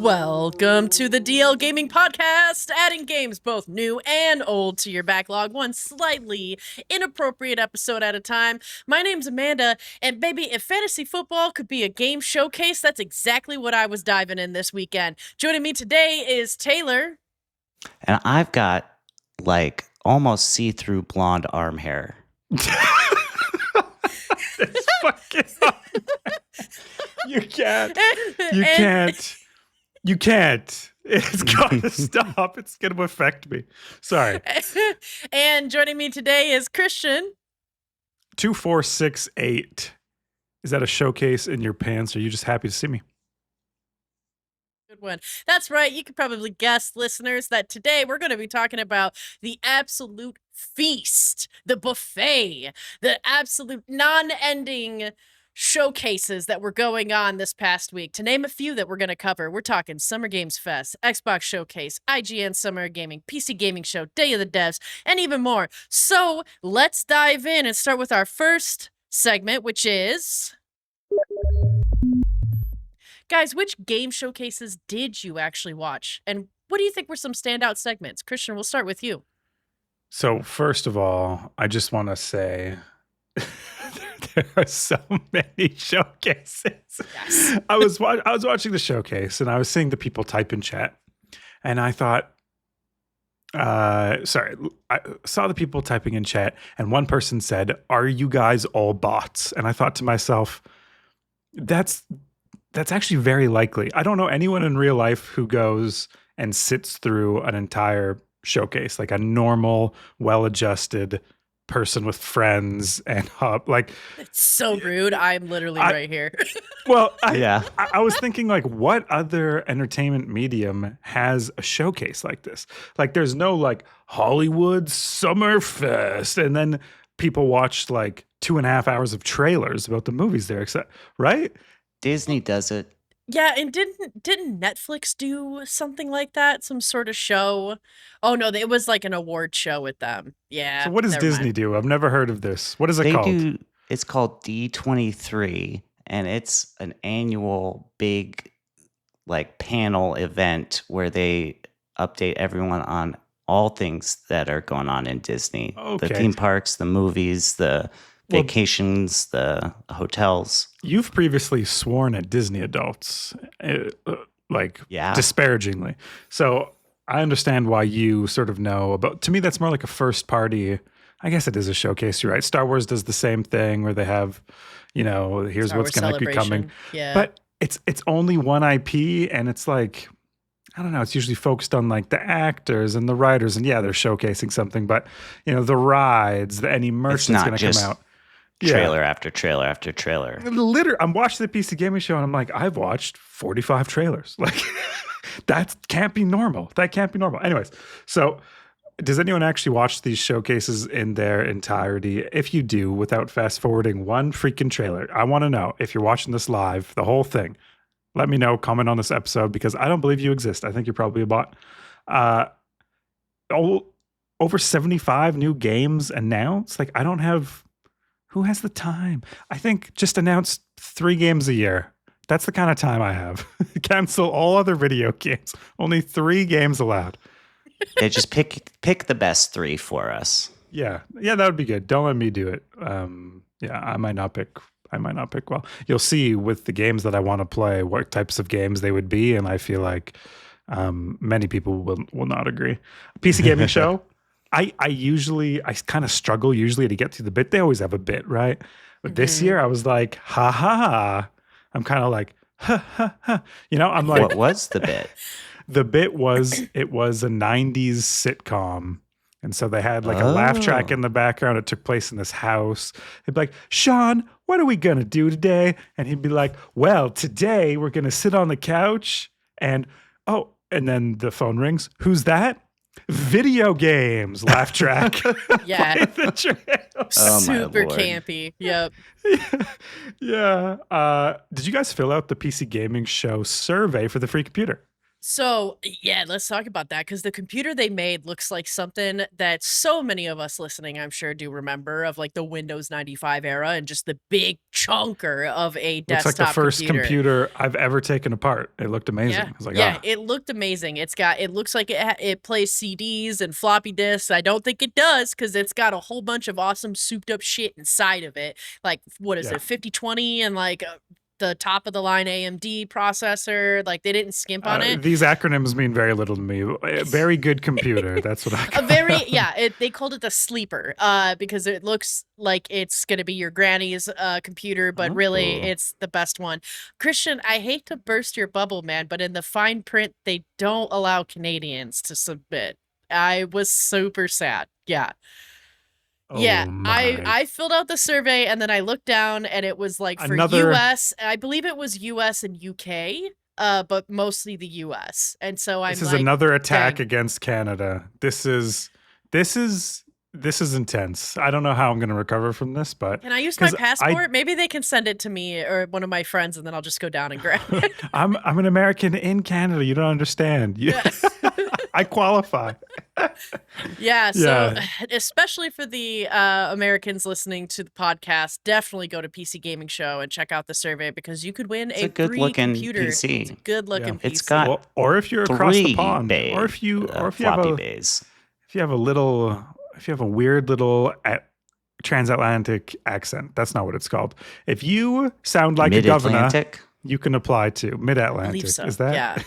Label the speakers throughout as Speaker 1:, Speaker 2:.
Speaker 1: Welcome to the DL Gaming Podcast, adding games both new and old to your backlog, one slightly inappropriate episode at a time. My name's Amanda, and baby, if fantasy football could be a game showcase, that's exactly what I was diving in this weekend. Joining me today is Taylor.
Speaker 2: And I've got, like, almost see-through blonde arm hair.
Speaker 3: It's fucking You can't. You can't. It's gotta stop. It's gonna affect me. Sorry.
Speaker 1: And joining me today is Christian.
Speaker 3: 2468. Is that a showcase in your pants? Or are you just happy to see me?
Speaker 1: Good one. That's right. You could probably guess, listeners, that today we're going to be talking about the absolute feast, the buffet, the absolute non-ending showcases that were going on this past week. To name a few that we're going to cover, we're talking Summer Games Fest, Xbox Showcase, IGN Summer Gaming, PC Gaming Show, Day of the Devs, and even more. So let's dive in and start with our first segment, which is... Guys, which game showcases did you actually watch? And what do you think were some standout segments? Christian, we'll start with you.
Speaker 3: So first of all, I just want to say there are so many showcases.
Speaker 1: Yes.
Speaker 3: I was watching the showcase and I was seeing the people type in chat, and I thought, I saw the people typing in chat, and one person said, "Are you guys all bots?" And I thought to myself, that's actually very likely. I don't know anyone in real life who goes and sits through an entire showcase, like a normal, well-adjusted person with friends and like.
Speaker 1: It's so rude. I'm literally right here.
Speaker 3: Well, I was thinking, like, what other entertainment medium has a showcase like this? Like, there's no like Hollywood Summer Fest, and then people watched like 2.5 hours of trailers about the movies there, right?
Speaker 2: Disney does it.
Speaker 1: Yeah, and didn't Netflix do something like that? Some sort of show? Oh no, it was like an award show with them. Yeah.
Speaker 3: So what does Disney do? I've never heard of this. What is it called?
Speaker 2: It's called D23, and it's an annual big like panel event where they update everyone on all things that are going on in Disney.
Speaker 3: Okay.
Speaker 2: The theme parks, the movies, the vacations, the hotels.
Speaker 3: You've previously sworn at Disney adults, disparagingly. So I understand why you sort of know about. To me, that's more like a first party. I guess it is a showcase. You're right. Star Wars does the same thing where they have, here's
Speaker 1: Star
Speaker 3: what's going to be coming.
Speaker 1: Yeah.
Speaker 3: But it's only one IP, and it's like, I don't know. It's usually focused on like the actors and the writers, and yeah, they're showcasing something. But the rides, any merch that's going to come out.
Speaker 2: Trailer after trailer after trailer.
Speaker 3: Literally, I'm watching the PC Gaming Show and I'm like, I've watched 45 trailers. Like, that can't be normal. That can't be normal. Anyways, so does anyone actually watch these showcases in their entirety? If you do, without fast forwarding one freaking trailer, I want to know if you're watching this live, the whole thing. Let me know, comment on this episode, because I don't believe you exist. I think you're probably a bot. Over 75 new games announced. Like, I don't have... Who has the time? I think just announce 3 games a year. That's the kind of time I have. Cancel all other video games. Only 3 games allowed.
Speaker 2: Yeah, just pick the best 3 for us.
Speaker 3: Yeah, that would be good. Don't let me do it. I might not pick well. You'll see with the games that I want to play what types of games they would be, and I feel like many people will not agree. PC Gaming Show. I kind of struggle usually to get through the bit. They always have a bit, right? But this year I was like, ha ha ha. I'm kind of like, ha ha ha. I'm like,
Speaker 2: what was the bit?
Speaker 3: The bit was, it was a 90s sitcom. And so they had like a laugh track in the background. It took place in this house. They'd be like, Sean, what are we going to do today? And he'd be like, well, today we're going to sit on the couch and then the phone rings. Who's that? Video games, laugh track.
Speaker 1: Yeah.
Speaker 2: Oh,
Speaker 1: super campy. Yep.
Speaker 3: Yeah. Did you guys fill out the PC Gaming Show survey for the free computer?
Speaker 1: So, yeah, let's talk about that because the computer they made looks like something that so many of us listening, I'm sure, do remember of like the Windows 95 era and just the big chunker of a
Speaker 3: Looks like the
Speaker 1: desktop
Speaker 3: first
Speaker 1: computer.
Speaker 3: computer I've ever taken apart. It looked amazing.
Speaker 1: Yeah,
Speaker 3: I was like,
Speaker 1: yeah, it looked amazing. It looks like it plays CDs and floppy disks. I don't think it does because it's got a whole bunch of awesome souped up shit inside of it. Like, what is
Speaker 3: Yeah.
Speaker 1: it, 5020 and like the top of the line AMD processor. Like, they didn't skimp on it.
Speaker 3: These acronyms mean very little to me. A very good computer. That's what I call
Speaker 1: They called it the sleeper because it looks like it's gonna be your granny's computer, but really
Speaker 2: Oh.
Speaker 1: it's the best one. Christian, I hate to burst your bubble, man, but in the fine print they don't allow Canadians to submit. I was super sad. Yeah. Yeah,
Speaker 3: Oh my.
Speaker 1: I filled out the survey and then I looked down and it was like for
Speaker 3: Another-
Speaker 1: US, I believe it was US and UK, but mostly the US. And so I'm
Speaker 3: This is
Speaker 1: like,
Speaker 3: another attack
Speaker 1: dang.
Speaker 3: against Canada. This is intense. I don't know how I'm going to recover from this, but
Speaker 1: Can I use my
Speaker 3: 'cause
Speaker 1: passport? Maybe they can send it to me or one of my friends and then I'll just go down and grab it.
Speaker 3: I'm an American in Canada. You don't understand.
Speaker 1: Yeah.
Speaker 3: I qualify.
Speaker 1: Yeah, so
Speaker 3: Yeah.
Speaker 1: especially for the Americans listening to the podcast, definitely go to PC Gaming Show and check out the survey because you could win
Speaker 2: It's
Speaker 1: a
Speaker 2: a good
Speaker 1: free
Speaker 2: looking
Speaker 1: computer.
Speaker 2: PC.
Speaker 1: It's a good looking
Speaker 3: Yeah.
Speaker 1: PC.
Speaker 2: It's got
Speaker 3: Well, or if you're across the
Speaker 2: 3
Speaker 3: pond,
Speaker 2: bay,
Speaker 3: or if you have
Speaker 2: floppy
Speaker 3: a
Speaker 2: bays.
Speaker 3: if you have a weird little transatlantic accent. That's not what it's called. If you sound like a governor,
Speaker 2: Mid-Atlantic.
Speaker 3: you can apply to
Speaker 1: I
Speaker 3: Mid-Atlantic.
Speaker 1: believe so.
Speaker 3: Is that?
Speaker 1: Yeah.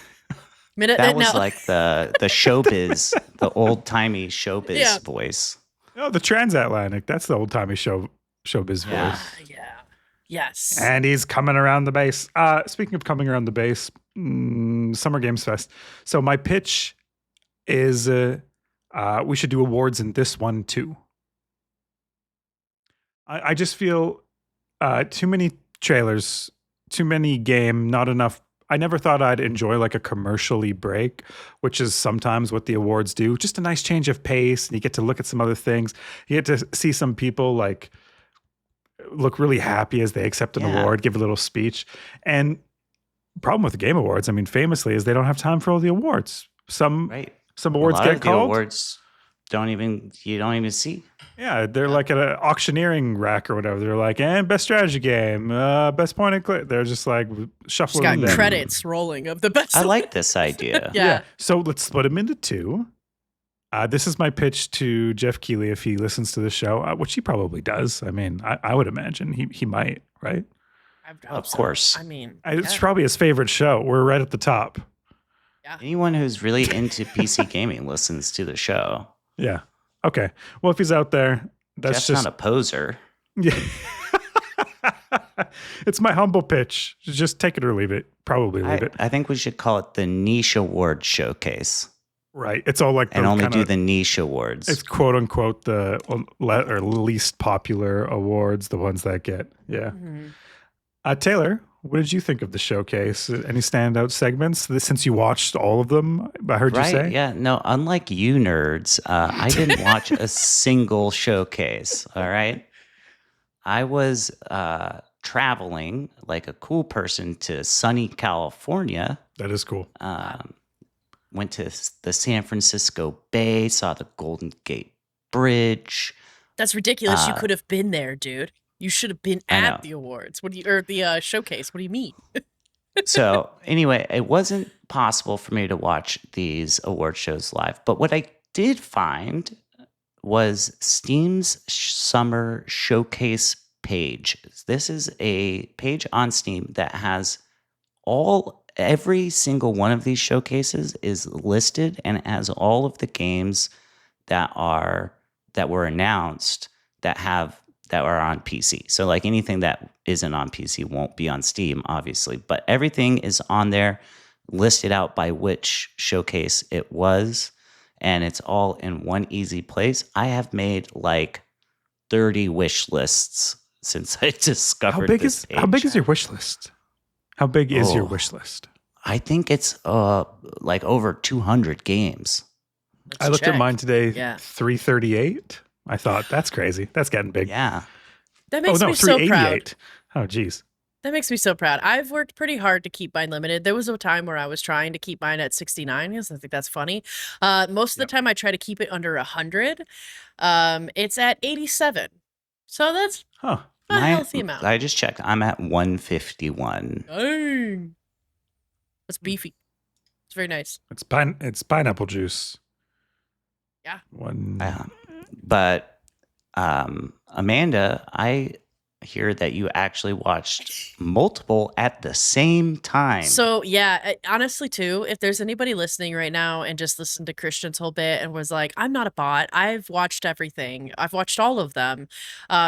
Speaker 2: That was
Speaker 1: no.
Speaker 2: like the showbiz, the old timey showbiz
Speaker 1: Yeah.
Speaker 2: voice.
Speaker 3: Oh, the transatlantic. That's the old timey showbiz
Speaker 2: Yeah.
Speaker 3: voice.
Speaker 1: Yeah. Yes.
Speaker 3: And he's coming around the base. Speaking of coming around the base, Summer Games Fest. So my pitch is we should do awards in this one too. I just feel too many trailers, too many game, not enough. I never thought I'd enjoy like a commercially break, which is sometimes what the awards do. Just a nice change of pace. And you get to look at some other things. You get to see some people like look really happy as they accept an
Speaker 2: Yeah.
Speaker 3: award, give a little speech. And problem with the Game Awards, I mean, famously, is they don't have time for all the awards. Some
Speaker 2: Right.
Speaker 3: awards
Speaker 2: a lot
Speaker 3: get
Speaker 2: of the
Speaker 3: called.
Speaker 2: awards you don't even see.
Speaker 3: Yeah, they're like at an auctioneering rack or whatever. They're like, and best strategy game, best point and click. They're just like
Speaker 1: Just
Speaker 3: shuffling
Speaker 1: got
Speaker 3: them.
Speaker 1: credits rolling of the best.
Speaker 2: I like this idea.
Speaker 1: Yeah.
Speaker 3: So let's split them into two. This is my pitch to Jeff Keighley if he listens to the show, which he probably does. I mean, I would imagine he might, right?
Speaker 1: I hope
Speaker 2: Of
Speaker 1: so.
Speaker 2: course.
Speaker 1: I mean,
Speaker 3: It's
Speaker 1: yeah.
Speaker 3: probably his favorite show. We're right at the top.
Speaker 2: Anyone who's really into PC gaming listens to the show.
Speaker 3: Yeah. Okay. Well, if he's out there, that's
Speaker 2: Jeff's
Speaker 3: just
Speaker 2: not a poser.
Speaker 3: yeah. It's my humble pitch. Just take it or leave it. Probably leave it.
Speaker 2: I think we should call it the Niche Award Showcase
Speaker 3: Right. It's all like the
Speaker 2: and only
Speaker 3: kinda,
Speaker 2: do the niche awards.
Speaker 3: it's quote unquote the or least popular awards, the ones that get. Yeah.
Speaker 1: Mhm.
Speaker 3: Taylor, what did you think of the showcase? Any standout segments since you watched all of them? I heard you
Speaker 2: Right?
Speaker 3: say.
Speaker 2: Yeah. No, unlike you nerds, I didn't watch a single showcase. All right. I was traveling like a cool person to sunny California.
Speaker 3: That is cool.
Speaker 2: Went to the San Francisco Bay, saw the Golden Gate Bridge.
Speaker 1: That's ridiculous. You
Speaker 2: Uh,
Speaker 1: could have been there, dude. You should have been
Speaker 2: I know.
Speaker 1: at the awards. Or the showcase. What do you mean?
Speaker 2: So anyway, it wasn't possible for me to watch these award shows live. But what I did find was Steam's Summer Showcase page. This is a page on Steam that has every single one of these showcases is listed and it has all of the games that were announced that are on PC. So like anything that isn't on PC won't be on Steam, obviously, but everything is on there, listed out by which showcase it was, and it's all in one easy place. I have made like 30 wish lists since I discovered
Speaker 3: How big
Speaker 2: this
Speaker 3: is your wish list? How big is your
Speaker 2: Oh.
Speaker 3: wish list?
Speaker 2: I think it's like over 200 games.
Speaker 3: I looked at
Speaker 1: check.
Speaker 3: mine today.
Speaker 1: Yeah.
Speaker 3: 338. I thought that's crazy. That's getting big.
Speaker 2: Yeah.
Speaker 1: That
Speaker 3: Oh
Speaker 1: makes
Speaker 3: no,
Speaker 1: me so proud.
Speaker 3: 388. Oh geez.
Speaker 1: That makes me so proud. I've worked pretty hard to keep mine limited. There was a time where I was trying to keep mine at 69 because I think that's funny. Most of the
Speaker 3: Yep.
Speaker 1: time I try to keep it under 100. It's at 87. So that's
Speaker 3: Huh.
Speaker 1: a healthy amount.
Speaker 2: I just checked. I'm at 151.
Speaker 1: Dang. That's beefy. It's very nice.
Speaker 3: It's pineapple juice.
Speaker 1: Yeah.
Speaker 2: But Amanda, I hear that you actually watched multiple at the same time.
Speaker 1: So yeah, honestly too, if there's anybody listening right now and just listened to Christian's whole bit and was like, I'm not a bot, I've watched everything. I've watched all of them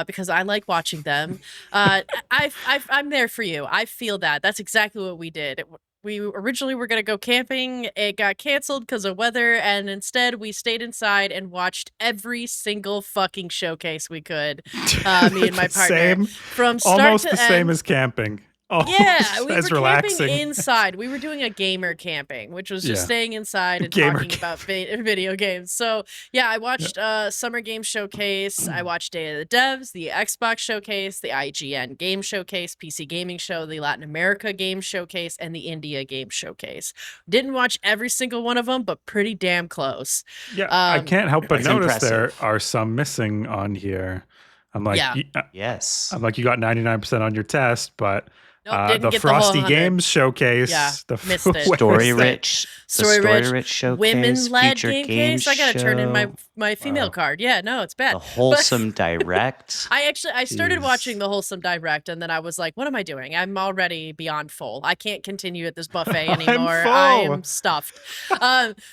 Speaker 1: because I like watching them. I'm there for you. I feel that. That's exactly what we did. We originally were going to go camping. It got canceled because of weather. And instead we stayed inside and watched every single fucking showcase we could. Me and my partner. From start
Speaker 3: almost
Speaker 1: to
Speaker 3: the
Speaker 1: end.
Speaker 3: same as camping.
Speaker 1: Yeah, we were
Speaker 3: as relaxing.
Speaker 1: camping inside. We were doing a gamer camping, which was just
Speaker 3: Yeah.
Speaker 1: staying inside and
Speaker 3: Gamer
Speaker 1: talking about video games. So yeah, I watched Summer Game Showcase. I watched Day of the Devs, the Xbox Showcase, the IGN Game Showcase, PC Gaming Show, the Latin America Game Showcase, and the India Game Showcase. Didn't watch every single one of them, but pretty damn close.
Speaker 3: Yeah, I can't help but
Speaker 2: That's
Speaker 3: notice
Speaker 2: impressive.
Speaker 3: there are some missing on here. I'm like,
Speaker 1: Yeah.
Speaker 2: Yes.
Speaker 3: I'm like, you got 99% on your test, but
Speaker 1: Nope, didn't
Speaker 3: the
Speaker 1: get the whole
Speaker 3: Frosty
Speaker 1: 100.
Speaker 3: Games Showcase,
Speaker 1: Yeah, missed it.
Speaker 2: Story rich.
Speaker 1: Story rich
Speaker 2: showcase.
Speaker 1: Women-led
Speaker 2: featured
Speaker 1: game case. I gotta turn in
Speaker 2: show,
Speaker 1: my female
Speaker 3: Wow.
Speaker 1: card. Yeah, no, it's bad.
Speaker 2: The wholesome direct.
Speaker 1: I started
Speaker 3: Jeez.
Speaker 1: watching the Wholesome Direct, and then I was like, what am I doing? I'm already beyond full. I can't continue at this buffet
Speaker 3: I'm
Speaker 1: anymore.
Speaker 3: full.
Speaker 1: I am stuffed.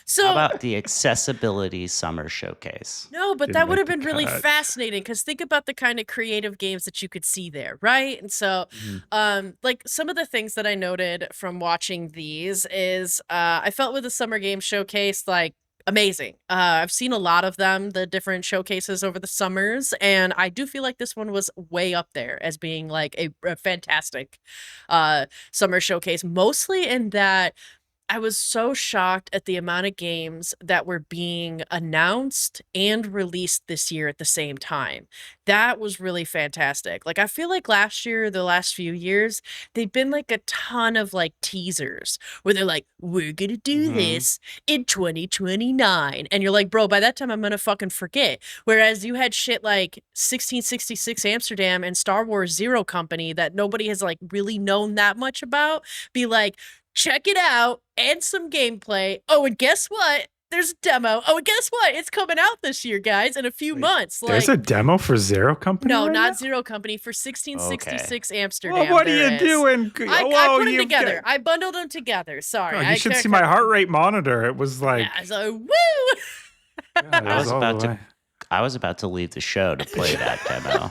Speaker 1: So
Speaker 2: How about the accessibility summer showcase?
Speaker 1: no, but
Speaker 3: Didn't
Speaker 1: that would
Speaker 3: make
Speaker 1: have been
Speaker 3: the
Speaker 1: really
Speaker 3: cut.
Speaker 1: fascinating because think about the kind of creative games that you could see there, right? And so, like some of the things that I noted from watching these is I felt with the Summer Game Showcase, like, amazing. I've seen a lot of them, the different showcases over the summers, and I do feel like this one was way up there as being like a fantastic summer showcase, mostly in that I was so shocked at the amount of games that were being announced and released this year at the same time. That was really fantastic. Like, I feel like last year, the last few years, they've been like a ton of like teasers where they're like, we're gonna do this in 2029. And you're like, bro, by that time, I'm gonna fucking forget. Whereas you had shit like 1666 Amsterdam and Star Wars Zero Company that nobody has like really known that much about be like, check it out and some gameplay. Oh, and guess what? There's a demo. Oh, and guess what? It's coming out this year, guys, in a few months.
Speaker 3: There's a demo for Zero Company.
Speaker 1: no,
Speaker 3: right
Speaker 1: not
Speaker 3: now?
Speaker 1: Zero Company for 1666 Amsterdam.
Speaker 3: Well, what are
Speaker 1: there
Speaker 3: you
Speaker 1: is.
Speaker 3: doing?
Speaker 1: I
Speaker 3: Whoa,
Speaker 1: put them
Speaker 3: you've
Speaker 1: together.
Speaker 3: got-
Speaker 1: I bundled them together. Sorry.
Speaker 3: Oh, you
Speaker 1: I
Speaker 3: should
Speaker 1: can't
Speaker 3: see my
Speaker 1: cut-
Speaker 3: heart rate monitor. It was like,
Speaker 1: Yeah, so woo!
Speaker 3: God, it
Speaker 2: I was
Speaker 3: all
Speaker 2: about
Speaker 3: the
Speaker 2: to-
Speaker 3: way.
Speaker 2: I was about to leave the show to play that demo.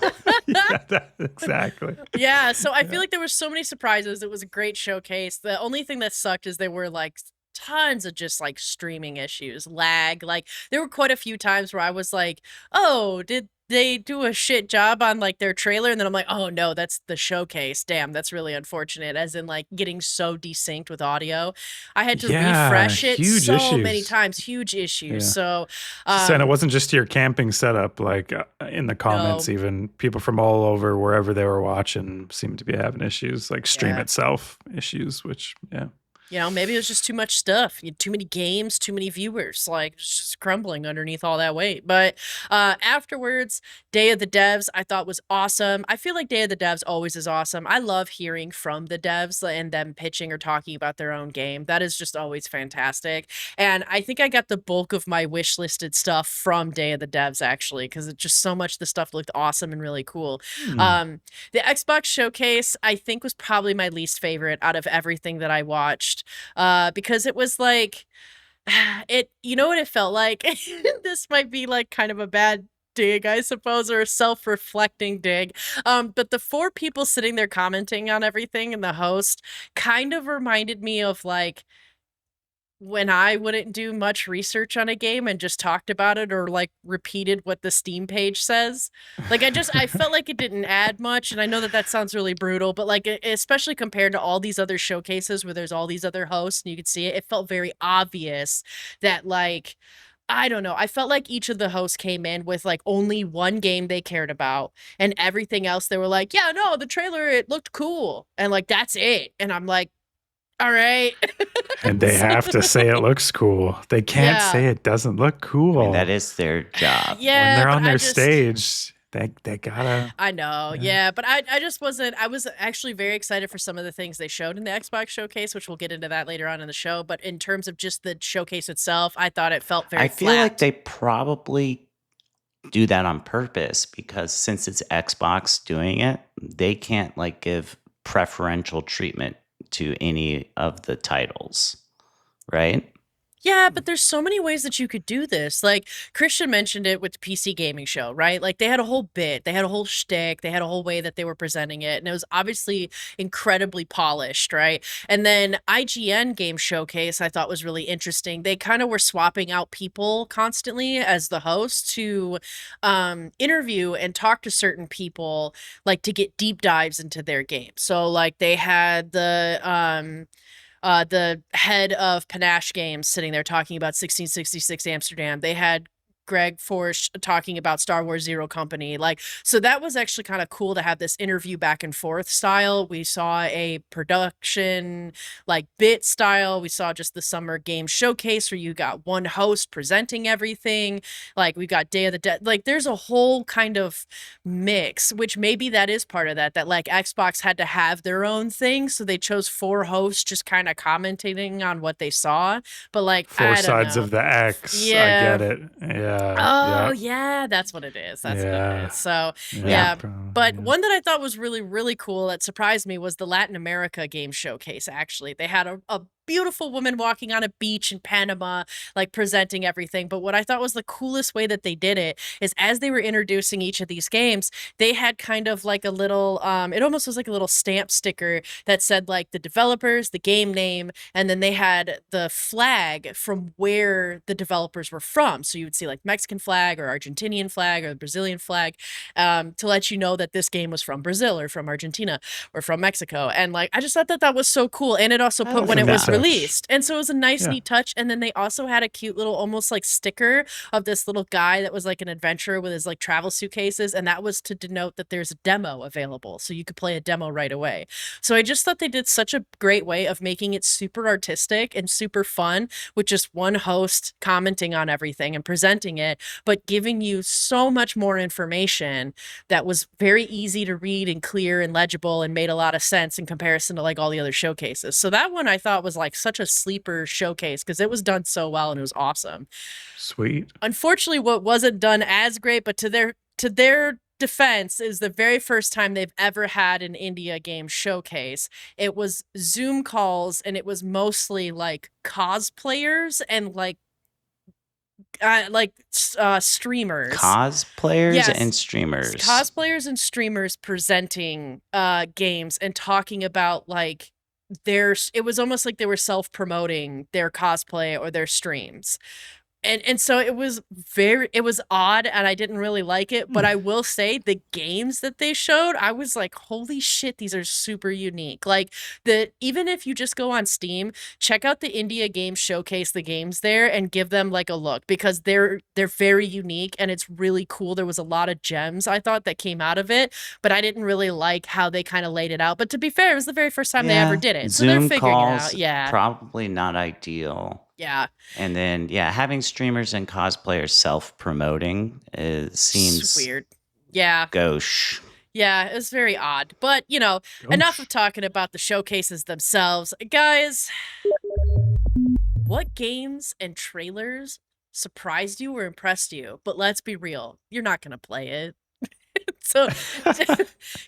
Speaker 3: Exactly.
Speaker 1: Yeah, so I feel like there were so many surprises. It was a great showcase. The only thing that sucked is there were like tons of just like streaming issues, lag. Like there were quite a few times where I was like, oh, did they do a shit job on like their trailer? And then I'm like, oh no, that's the showcase. Damn, that's really unfortunate. As in like getting so desynced with audio. I had to
Speaker 3: Yeah,
Speaker 1: refresh it
Speaker 3: huge
Speaker 1: so many
Speaker 3: issues.
Speaker 1: times, huge issues.
Speaker 3: Yeah.
Speaker 1: So
Speaker 3: And it wasn't just your camping setup. Like in the comments,
Speaker 1: No.
Speaker 3: even people from all over, wherever they were watching, seemed to be having issues, like stream
Speaker 1: Yeah.
Speaker 3: itself issues, which, yeah.
Speaker 1: you know, maybe it was just too much stuff. You had too many games, too many viewers. Like, it's just crumbling underneath all that weight. But afterwards, Day of the Devs, I thought was awesome. I feel like Day of the Devs always is awesome. I love hearing from the devs and them pitching or talking about their own game. That is just always fantastic. And I think I got the bulk of my wish listed stuff from Day of the Devs, actually, because it's just so much the stuff looked awesome and really cool. The Xbox Showcase, I think, was probably my least favorite out of everything that I watched. Because it was like, you know what it felt like? This might be like kind of a bad dig, I suppose, or a self-reflecting dig. But the four people sitting there commenting on everything and the host kind of reminded me of like when I wouldn't do much research on a game and just talked about it or like repeated what the Steam page says. Like I felt like it didn't add much. And I know that that sounds really brutal, but like, especially compared to all these other showcases where there's all these other hosts and you could see it, it felt very obvious that like, I don't know. I felt like each of the hosts came in with like only one game they cared about, and everything else they were like, yeah, no, the trailer, it looked cool. And like, that's it. And I'm like, all right.
Speaker 3: And they have to say it looks cool. They can't say it doesn't look cool.
Speaker 2: I mean, that is their job.
Speaker 1: Yeah.
Speaker 3: When they're
Speaker 1: but
Speaker 3: on their stage, they gotta.
Speaker 1: I know. Yeah. But I just wasn't, I was actually very excited for some of the things they showed in the Xbox showcase, which we'll get into that later on in the show. But in terms of just the showcase itself, I thought it felt very
Speaker 2: I feel
Speaker 1: flat.
Speaker 2: like they probably do that on purpose because since it's Xbox doing it, they can't like give preferential treatment to any of the titles, right?
Speaker 1: Yeah, but there's so many ways that you could do this. Like Christian mentioned it with the PC gaming show, right? Like they had a whole bit, they had a whole shtick, they had a whole way that they were presenting it, and it was obviously incredibly polished, right? And then IGN Game Showcase, I thought was really interesting. They kind of were swapping out people constantly as the host to interview and talk to certain people, like to get deep dives into their game. So like they had the head of Panache Games sitting there talking about 1666 Amsterdam. They had Greg Forsch talking about Star Wars Zero Company. Like, so that was actually kind of cool to have this interview back and forth style. We saw a production like bit style. We saw just the summer game showcase where you got one host presenting everything. Like we got Day of the Dead. Like there's a whole kind of mix, which maybe that is part of that like Xbox had to have their own thing. So they chose 4 hosts just kind of commenting on what they saw. But like
Speaker 3: 4 sides of the X.
Speaker 1: Yeah.
Speaker 3: I get it. Yeah.
Speaker 1: Oh, yeah, that's what it is. That's what it is. So, yeah. But one that I thought was really, really cool that surprised me was the Latin America Game Showcase, actually. They had a beautiful woman walking on a beach in Panama, like presenting everything. But what I thought was the coolest way that they did it is as they were introducing each of these games, they had kind of like a little, it almost was like a little stamp sticker that said like the developers, the game name, and then they had the flag from where the developers were from. So you would see like Mexican flag or Argentinian flag or the Brazilian flag to let you know that this game was from Brazil or from Argentina or from Mexico. And like, I just thought that that was so cool. And it also put when it was released. And so it was a nice, neat touch. And then they also had a cute little, almost like sticker of this little guy that was like an adventurer with his like travel suitcases. And that was to denote that there's a demo available. So you could play a demo right away. So I just thought they did such a great way of making it super artistic and super fun with just one host commenting on everything and presenting it, but giving you so much more information that was very easy to read and clear and legible and made a lot of sense in comparison to like all the other showcases. So that one I thought was like such a sleeper showcase because it was done so well and it was awesome.
Speaker 3: Sweet.
Speaker 1: Unfortunately, what wasn't done as great, but to their defense, is the very first time they've ever had an India game showcase. It was Zoom calls and it was mostly like cosplayers and like streamers,
Speaker 2: cosplayers and streamers,
Speaker 1: cosplayers and streamers presenting games and talking about like it was almost like they were self-promoting their cosplay or their streams. And so it was odd and I didn't really like it, but I will say the games that they showed, I was like, holy shit, these are super unique. Like even if you just go on Steam, check out the India Game Showcase, the games there, and give them like a look because they're very unique and it's really cool. There was a lot of gems I thought that came out of it, but I didn't really like how they kind of laid it out. But to be fair, it was the very first time they ever did it. So
Speaker 2: Zoom
Speaker 1: they're figuring
Speaker 2: calls,
Speaker 1: it out. Yeah.
Speaker 2: Probably not ideal.
Speaker 1: Yeah.
Speaker 2: And then, having streamers and cosplayers self-promoting seems
Speaker 1: weird. Yeah.
Speaker 2: Gauche.
Speaker 1: Yeah, it was very odd. But, enough of talking about the showcases themselves. Guys, what games and trailers surprised you or impressed you? But let's be real, you're not going to play it. So,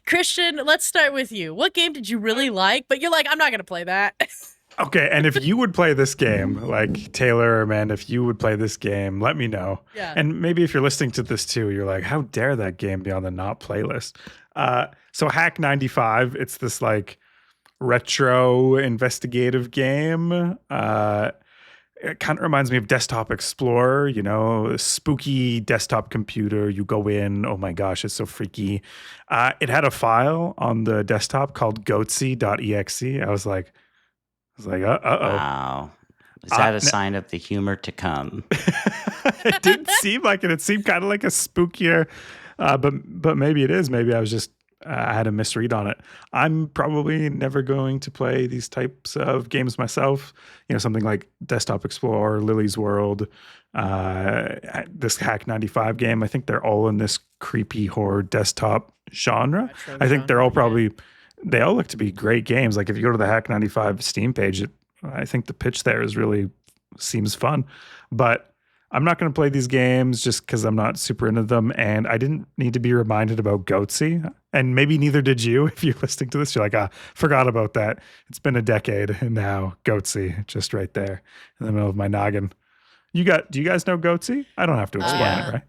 Speaker 1: Christian, let's start with you. What game did you really like, but you're like, I'm not going to play that?
Speaker 3: Okay, and if you would play this game, like Taylor or Amanda, if you would play this game, let me know.
Speaker 1: Yeah.
Speaker 3: And maybe if you're listening to this too, you're like, how dare that game be on the not playlist? So Hack 95, it's this like retro investigative game. It kind of reminds me of Desktop Explorer, a spooky desktop computer. You go in, oh my gosh, it's so freaky. It had a file on the desktop called goatsy.exe. I was like, uh-oh.
Speaker 2: Wow. Is that a sign of the humor to come?
Speaker 3: It didn't seem like it. It seemed kind of like a spookier, but maybe it is. Maybe I was just I had a misread on it. I'm probably never going to play these types of games myself. Something like Desktop Explorer, Lily's World, this Hack 95 game. I think they're all in this creepy horror desktop genre. I think they're all probably they all look to be great games. Like if you go to the Hack 95 Steam page, I think the pitch there is really seems fun, but I'm not going to play these games just because I'm not super into them. And I didn't need to be reminded about Goatsy. And maybe neither did you. If you're listening to this, you're like, forgot about that. It's been a decade and now Goatsy just right there in the middle of my noggin. Do you guys know Goatsy? I don't have to explain it, right?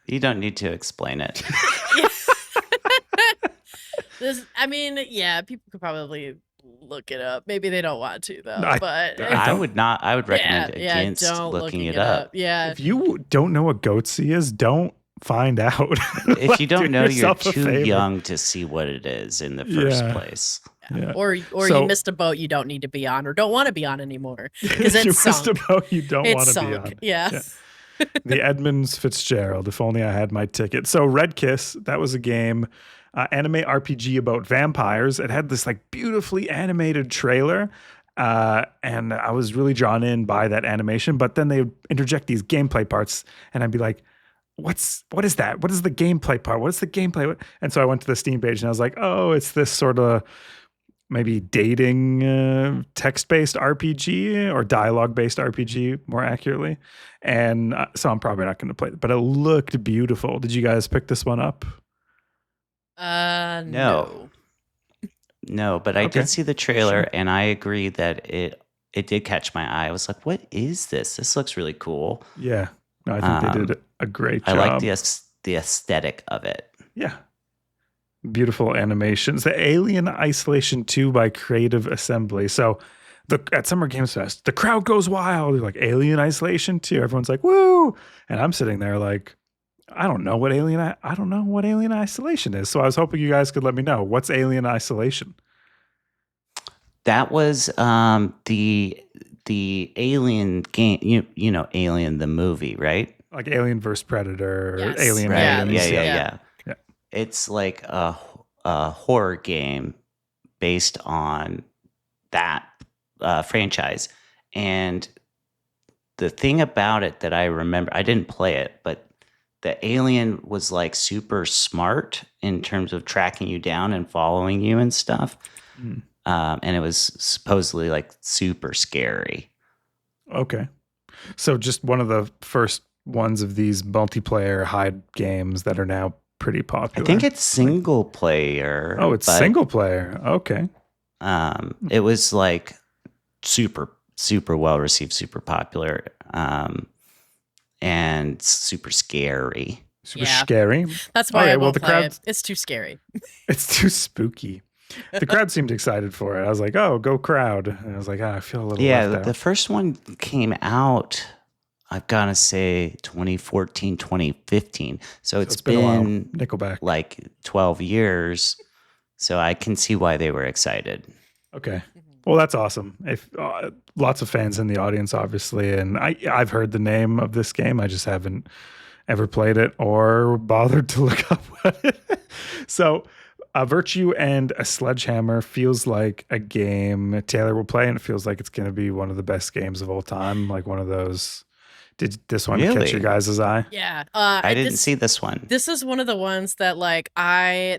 Speaker 2: You don't need to explain it.
Speaker 1: People could probably look it up. Maybe they don't want to though.
Speaker 2: I would not. I would recommend against looking it up.
Speaker 1: Yeah.
Speaker 3: If you don't know what Goatsy is, don't find out.
Speaker 2: If you don't know, you're too young to see what it is in the first place.
Speaker 1: Yeah. Or you missed a boat you don't need to be on or don't want to be on anymore because it's
Speaker 3: sunk. Missed a boat you don't want to be on.
Speaker 1: Yeah.
Speaker 3: The Edmunds Fitzgerald. If only I had my ticket. So Red Kiss, that was a game. Anime RPG about vampires. It had this like beautifully animated trailer, and I was really drawn in by that animation. But then they would interject these gameplay parts, and I'd be like, "What is that? What is the gameplay part? What's the gameplay?" And so I went to the Steam page, and I was like, "Oh, it's this sort of maybe dating text-based RPG or dialogue-based RPG, more accurately." And so I'm probably not going to play it, but it looked beautiful. Did you guys pick this one up?
Speaker 2: No, but I did see the trailer, and I agree that it did catch my eye. I was like, "What is this? This looks really cool."
Speaker 3: Yeah, no, I think they did a great job.
Speaker 2: I like the aesthetic of it.
Speaker 3: Yeah, beautiful animations. The Alien Isolation 2 by Creative Assembly. So at Summer Games Fest, the crowd goes wild. They're like, Alien Isolation 2. Everyone's like, "Woo!" And I'm sitting there like, I don't know what Alien Isolation is. So I was hoping you guys could let me know. What's Alien Isolation?
Speaker 2: That was the Alien game. You know Alien the movie, right?
Speaker 3: Like Alien vs Predator,
Speaker 1: yes.
Speaker 3: Alien.
Speaker 2: Right.
Speaker 3: Aliens.
Speaker 2: Yeah. It's like a horror game based on that franchise. And the thing about it that I remember, I didn't play it, but the alien was like super smart in terms of tracking you down and following you and stuff. And it was supposedly like super scary.
Speaker 3: Okay. So just one of the first ones of these multiplayer hide games that are now pretty popular.
Speaker 2: I think it's single player.
Speaker 3: Oh, it's single player. Okay.
Speaker 2: It was like super, super well received, super popular. And super scary.
Speaker 3: Super scary.
Speaker 1: That's why I won't play it. It's too scary.
Speaker 3: It's too spooky. The crowd seemed excited for it. I was like, "Oh, go crowd!" And I was like, "I feel a little."
Speaker 2: Yeah, the first one came out, I've got to say, 2014, 2015. So it's been
Speaker 3: a while. Nickelback,
Speaker 2: like 12 years. So I can see why they were excited.
Speaker 3: Okay. Well, that's awesome. If lots of fans in the audience, obviously, and I've heard the name of this game. I just haven't ever played it or bothered to look up what it is. So, Virtue and a Sledgehammer feels like a game Taylor will play, and it feels like it's going to be one of the best games of all time. Like one of those. Did this one catch your guys' eye?
Speaker 1: Yeah.
Speaker 2: I didn't see this one.
Speaker 1: This is one of the ones that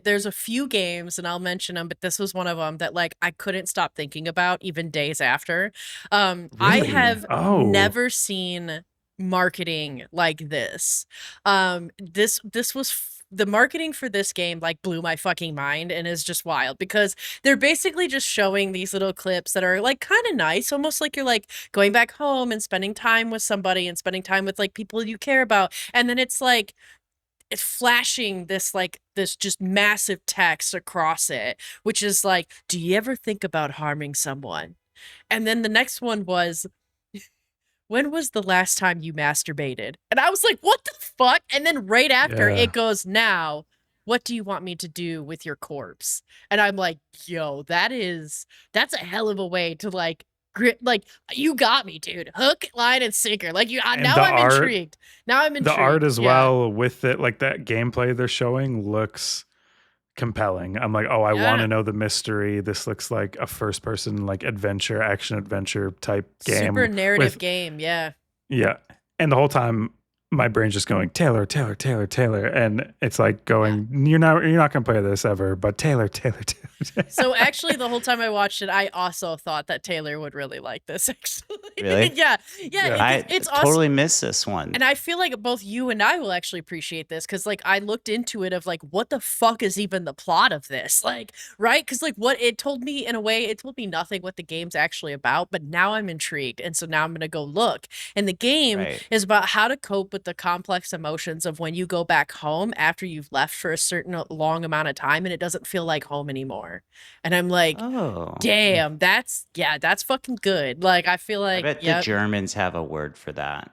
Speaker 1: there's a few games and I'll mention them, but this was one of them that I couldn't stop thinking about even days after.
Speaker 3: Really?
Speaker 1: I have never seen marketing like this. This was the marketing for this game blew my fucking mind and is just wild because they're basically just showing these little clips that are kind of nice, almost like you're going back home and spending time with somebody and spending time with people you care about. And then it's it's flashing this this just massive text across it, which is do you ever think about harming someone? And then the next one was, when was the last time you masturbated? And I was like, what the fuck? And then right after it goes, now, what do you want me to do with your corpse? And I'm like, yo, that's a hell of a way to Like, you got me, dude. Hook, line, and sinker. Like,
Speaker 3: And
Speaker 1: now
Speaker 3: the
Speaker 1: I'm
Speaker 3: art-
Speaker 1: intrigued. Now I'm intrigued.
Speaker 3: The art as
Speaker 1: Yeah.
Speaker 3: well with it, like that gameplay they're showing looks compelling. I'm like, oh, I want
Speaker 1: Yeah.
Speaker 3: to know the mystery. This looks like a first person like action adventure type game.
Speaker 1: Super narrative
Speaker 3: with-
Speaker 1: game. Yeah.
Speaker 3: Yeah. And the whole time my brain's just going, Taylor. And it's like going, you're not gonna play this ever, but Taylor.
Speaker 1: So actually, the whole time I watched it, I also thought that Taylor would really like this. Actually,
Speaker 2: Really?
Speaker 1: yeah.
Speaker 2: I
Speaker 1: It's awesome.
Speaker 2: totally missed this one.
Speaker 1: And I feel like both you and I will actually appreciate this because, like, I looked into it of like, what the fuck is even the plot of this? Like, right? Because like, what it told me in a way, it told me nothing what the game's actually about. But now I'm intrigued, and so now I'm gonna go look. And the game
Speaker 2: Right.
Speaker 1: is about how to cope with the complex emotions of when you go back home after you've left for a certain long amount of time, and it doesn't feel like home anymore. And I'm like,
Speaker 2: Oh.
Speaker 1: damn, that's fucking good. Like, I feel
Speaker 2: I
Speaker 1: like,
Speaker 2: bet the
Speaker 1: yep.
Speaker 2: Germans have a word for that.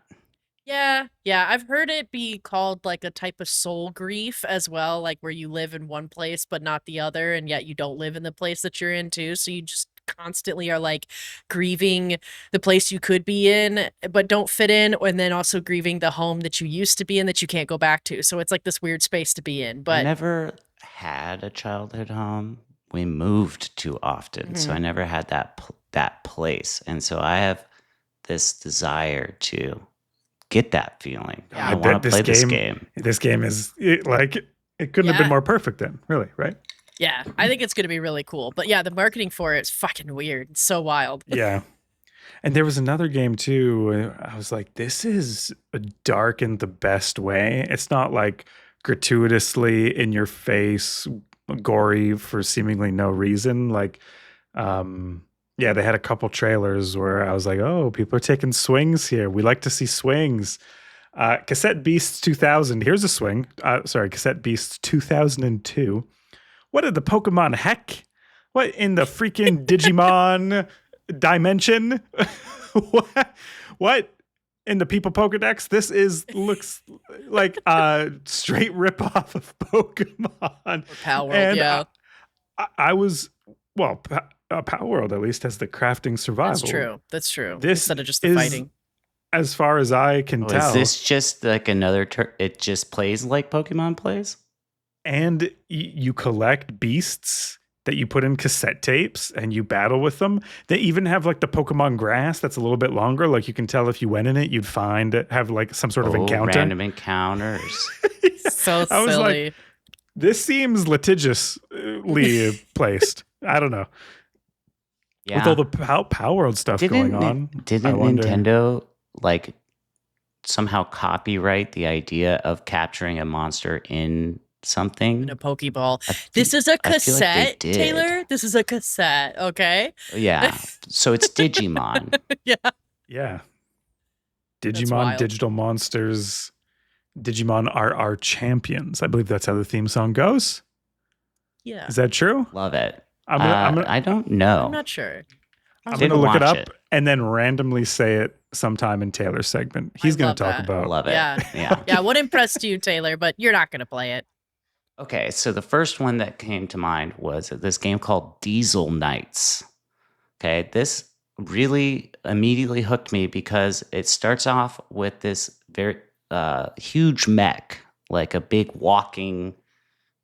Speaker 1: Yeah, I've heard it be called like a type of soul grief as well, like where you live in one place but not the other, and yet you don't live in the place that you're in too. So you just constantly are like grieving the place you could be in but don't fit in, and then also grieving the home that you used to be in that you can't go back to. So it's like this weird space to be in.
Speaker 2: I
Speaker 1: But
Speaker 2: never had a childhood home. We moved too often, so I never had that place, and so I have this desire to get that feeling.
Speaker 1: Yeah.
Speaker 2: I
Speaker 3: I
Speaker 2: want
Speaker 3: bet
Speaker 2: to play this game.
Speaker 3: This game is like it couldn't have been
Speaker 1: Yeah.
Speaker 3: more perfect then, really, right?
Speaker 1: yeah, I think it's gonna be really cool. But yeah, the marketing for it is fucking weird. It's so wild.
Speaker 3: Yeah. And there was another game too. I was like, this is dark in the best way. It's not like gratuitously in your face, gory for seemingly no reason. Like, yeah, they had a couple trailers where I was like, oh, people are taking swings here. We like to see swings. Cassette Beasts 2000. Here's a swing. Cassette Beasts 2002. What did the Pokemon heck? What in the freaking Digimon dimension? What in the People Pokedex? This looks like a straight ripoff of Pokemon.
Speaker 1: Pal World,
Speaker 3: And
Speaker 1: yeah.
Speaker 3: I was, well, Power World at least has the crafting survival.
Speaker 1: That's true.
Speaker 3: This
Speaker 1: Instead of just the
Speaker 3: is,
Speaker 1: fighting.
Speaker 3: as far as I can
Speaker 2: Oh,
Speaker 3: tell.
Speaker 2: is this just like another? It just plays like Pokemon plays.
Speaker 3: And you collect beasts that you put in cassette tapes and you battle with them. They even have like the Pokemon grass that's a little bit longer. Like you can tell if you went in it, you'd have like some sort of encounter.
Speaker 2: Random encounters.
Speaker 1: So
Speaker 3: I was
Speaker 1: silly.
Speaker 3: like, this seems litigiously placed. I don't know.
Speaker 2: Yeah.
Speaker 3: With all the Power World stuff going on.
Speaker 2: Didn't
Speaker 3: I wonder.
Speaker 2: Nintendo like somehow copyright the idea of capturing a monster in something?
Speaker 1: In a Pokeball.
Speaker 2: I
Speaker 1: This
Speaker 2: fe-
Speaker 1: is a
Speaker 2: I feel like they
Speaker 1: cassette,
Speaker 2: did.
Speaker 1: Taylor. This is a cassette, okay?
Speaker 2: Yeah. So it's Digimon.
Speaker 1: Yeah.
Speaker 3: Yeah.
Speaker 1: That's
Speaker 3: Digimon,
Speaker 1: wild.
Speaker 3: digital monsters. Digimon are our champions. I believe that's how the theme song goes.
Speaker 1: Yeah.
Speaker 3: Is that true?
Speaker 2: Love it.
Speaker 3: I'm gonna
Speaker 2: I don't know.
Speaker 1: I'm not sure.
Speaker 3: I'm
Speaker 2: Didn't
Speaker 3: gonna look it
Speaker 2: watch
Speaker 3: up
Speaker 2: it.
Speaker 3: and then randomly say it sometime in Taylor's segment. He's gonna
Speaker 1: love
Speaker 3: talk
Speaker 1: that.
Speaker 3: about.
Speaker 2: Love it.
Speaker 1: Yeah.
Speaker 2: Yeah.
Speaker 1: Yeah, what impressed you, Taylor, but you're not going to play it.
Speaker 2: Okay, so the first one that came to mind was this game called Diesel Knights. Okay, this really immediately hooked me because it starts off with this very huge mech, like a big walking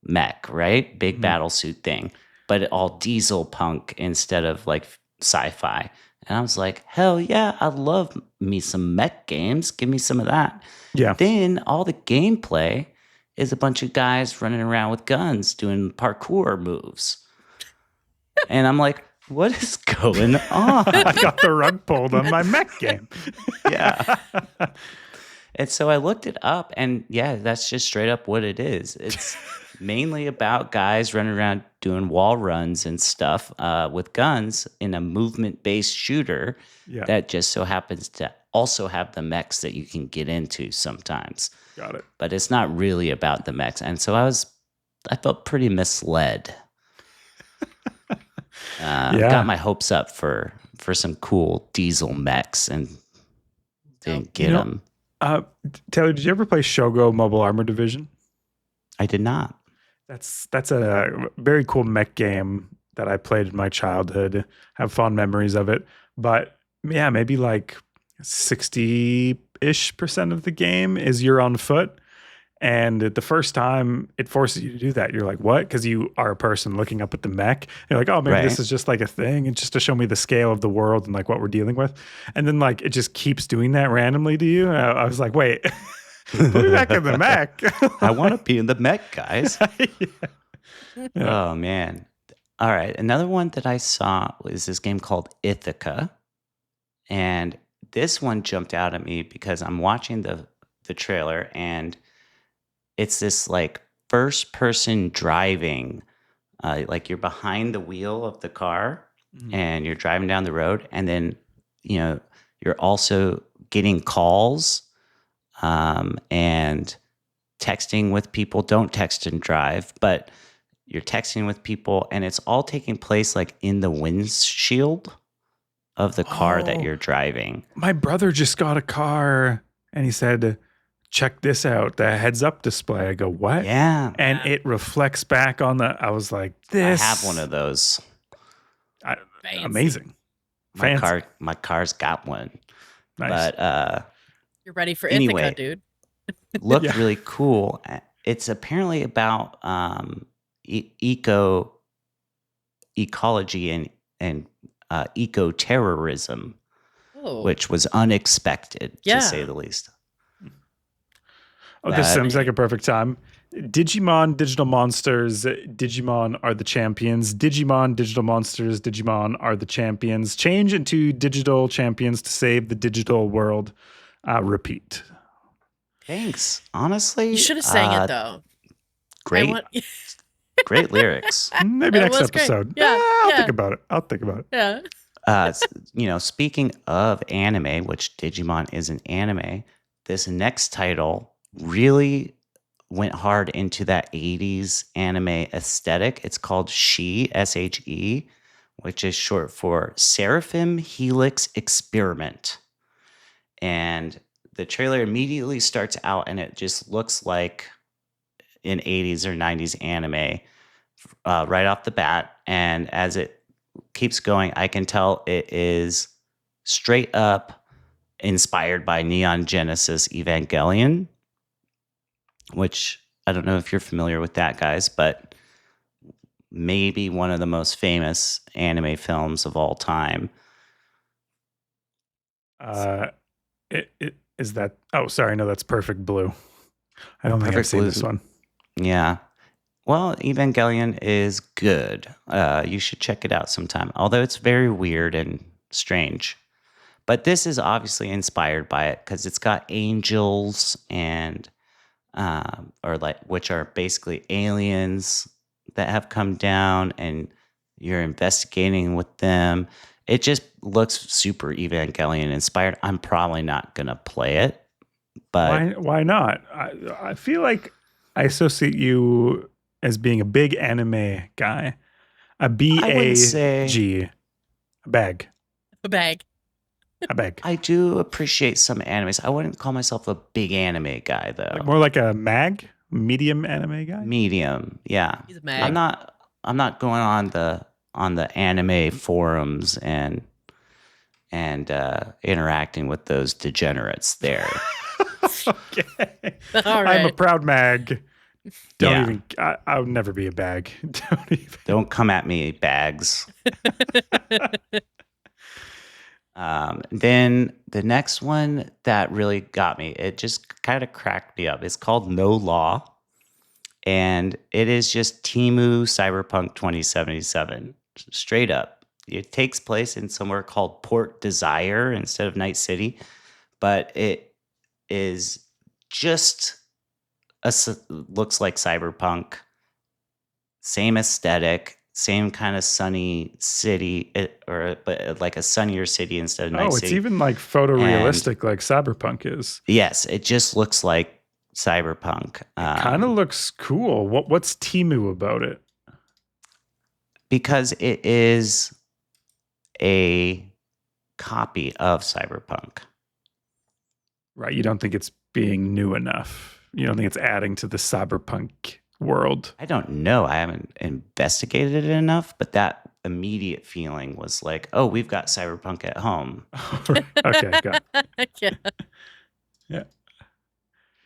Speaker 2: mech, right? Big
Speaker 3: Mhm.
Speaker 2: battle suit thing, but it all diesel punk instead of like sci-fi. And I was like, hell yeah, I love me some mech games. Give me some of that.
Speaker 3: Yeah.
Speaker 2: Then all the gameplay is a bunch of guys running around with guns doing parkour moves. And I'm like, what is going on?
Speaker 3: I got the rug pulled on my mech game.
Speaker 2: Yeah. And so I looked it up, and yeah, that's just straight up what it is. It's mainly about guys running around doing wall runs and stuff with guns in a movement-based shooter
Speaker 3: Yeah.
Speaker 2: that just so happens to also have the mechs that you can get into sometimes.
Speaker 3: Got it.
Speaker 2: But it's not really about the mechs. And so I felt pretty misled.
Speaker 3: Yeah.
Speaker 2: Got my hopes up for some cool diesel mechs and didn't get
Speaker 3: You know-
Speaker 2: them.
Speaker 3: Taylor, did you ever play Shogo Mobile Armor Division?
Speaker 2: I did not.
Speaker 3: That's a very cool mech game that I played in my childhood, have fond memories of it. But yeah, maybe like 60-ish% of the game is you're on foot. And the first time it forces you to do that, you're like, what? Because you are a person looking up at the mech. You're like, oh, maybe this
Speaker 2: Right.
Speaker 3: is just like a thing. And just to show me the scale of the world and like what we're dealing with. And then like it just keeps doing that randomly to you. I was like, wait, put me back in the mech.
Speaker 2: I want to be in the mech, guys.
Speaker 3: Yeah.
Speaker 2: Oh, man. All right. Another one that I saw was this game called Ithaca. And this one jumped out at me because I'm watching the trailer, and it's this like first person driving, like you're behind the wheel of the car and you're driving down the road, and then you're also getting calls and texting with people. Don't text and drive, but you're texting with people, and it's all taking place like in the windshield of the car that you're driving.
Speaker 3: My brother just got a car and he said, check this out, the heads up display. I go, what?
Speaker 2: Yeah.
Speaker 3: And it reflects back on I was like, this.
Speaker 2: I have one of those.
Speaker 3: Amazing.
Speaker 2: My car's got one.
Speaker 3: Nice.
Speaker 2: But
Speaker 1: You're ready for
Speaker 2: anyway,
Speaker 1: Ithaca, dude.
Speaker 2: looked
Speaker 3: Yeah.
Speaker 2: really cool. It's apparently about ecology and eco-terrorism, which was unexpected, to say the least.
Speaker 3: Oh, this seems like a perfect time. Digimon, digital monsters, Digimon are the champions. Digimon, digital monsters, Digimon are the champions. Change into digital champions to save the digital world. Repeat.
Speaker 2: Thanks. Honestly,
Speaker 1: You should have sang it though.
Speaker 2: Great, great lyrics.
Speaker 3: Maybe next
Speaker 1: was great.
Speaker 3: episode.
Speaker 1: Yeah,
Speaker 3: I'll
Speaker 1: yeah.
Speaker 3: think about it.
Speaker 1: Yeah.
Speaker 2: Speaking of anime, which Digimon is an anime, this next title really went hard into that 80s anime aesthetic. It's called SHE, S-H-E, which is short for Seraphim Helix Experiment. And the trailer immediately starts out and it just looks like an 80s or 90s anime right off the bat. And as it keeps going, I can tell it is straight up inspired by Neon Genesis Evangelion, which I don't know if you're familiar with that, guys, but maybe one of the most famous anime films of all time.
Speaker 3: Is that? Oh, sorry. No, that's Perfect Blue. I don't think I've seen this one.
Speaker 2: Yeah. Well, Evangelion is good. You should check it out sometime, although it's very weird and strange. But this is obviously inspired by it because it's got angels and which are basically aliens that have come down, and you're investigating with them. It just looks super Evangelion inspired. I'm probably not gonna play it, but
Speaker 3: why not? I feel like I associate you as being a big anime guy. A B-A-G. A bag.
Speaker 1: A bag.
Speaker 3: A bag.
Speaker 2: I do appreciate some animes. I wouldn't call myself a big anime guy though.
Speaker 3: More like a medium anime guy.
Speaker 2: Medium, yeah.
Speaker 1: He's a mag.
Speaker 2: I'm not going on the anime forums and interacting with those degenerates there.
Speaker 3: Okay.
Speaker 1: All right.
Speaker 3: I'm a proud mag. I would never be a bag.
Speaker 2: Don't come at me, bags. Then the next one that really got me, it just kind of cracked me up. It's called No Law, and it is just Temu Cyberpunk 2077. Straight up. It takes place in somewhere called Port Desire instead of Night City, but it is just looks like Cyberpunk. Same aesthetic, same kind of sunny city, but like a sunnier city instead of Night City.
Speaker 3: It's even like photorealistic, like Cyberpunk is.
Speaker 2: Yes, it just looks like Cyberpunk.
Speaker 3: Kind of looks cool. What's Temu about it?
Speaker 2: Because it is a copy of Cyberpunk.
Speaker 3: Right. You don't think it's being new enough. You don't think it's adding to the Cyberpunk world.
Speaker 2: I don't know. I haven't investigated it enough, but that immediate feeling was like, oh, we've got Cyberpunk at home.
Speaker 3: Okay, got it.
Speaker 1: Yeah.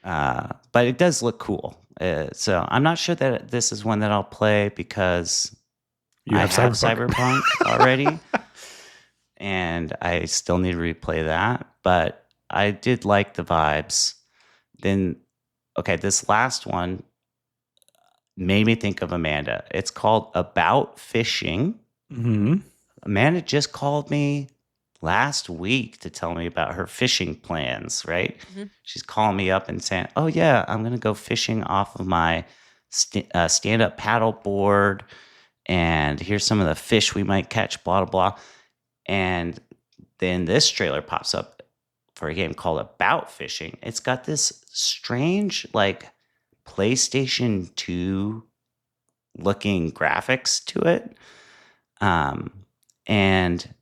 Speaker 3: Yeah.
Speaker 2: But it does look cool. So I'm not sure that this is one that I'll play because
Speaker 3: You
Speaker 2: I
Speaker 3: have
Speaker 2: have
Speaker 3: Cyberpunk.
Speaker 2: Cyberpunk already, and I still need to replay that. But I did like the vibes. Then, okay, this last one made me think of Amanda. It's called About Fishing.
Speaker 3: Hmm.
Speaker 2: Amanda just called me last week to tell me about her fishing plans, right?
Speaker 1: Mhm.
Speaker 2: She's calling me up and saying, oh, yeah, I'm going to go fishing off of my stand-up paddle board, and here's some of the fish we might catch, blah, blah, blah. And then this trailer pops up for a game called About Fishing. It's got this strange, like, PlayStation 2 looking graphics to it. And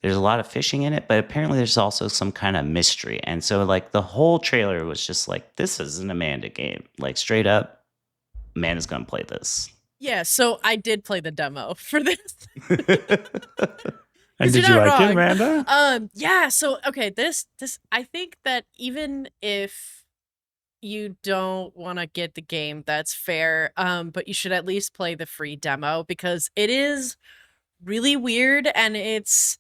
Speaker 2: there's a lot of fishing in it, but apparently there's also some kind of mystery. And so, like, the whole trailer was just like, this is an Amanda game. Like, straight up, Amanda's going to play this.
Speaker 1: Yeah, so I did play the demo for this.
Speaker 3: And
Speaker 1: You're
Speaker 3: did you
Speaker 1: not
Speaker 3: like it,
Speaker 1: wrong.
Speaker 3: Amanda?
Speaker 1: Yeah, so okay, this I think that even if you don't want to get the game, that's fair. But you should at least play the free demo because it is really weird, and it's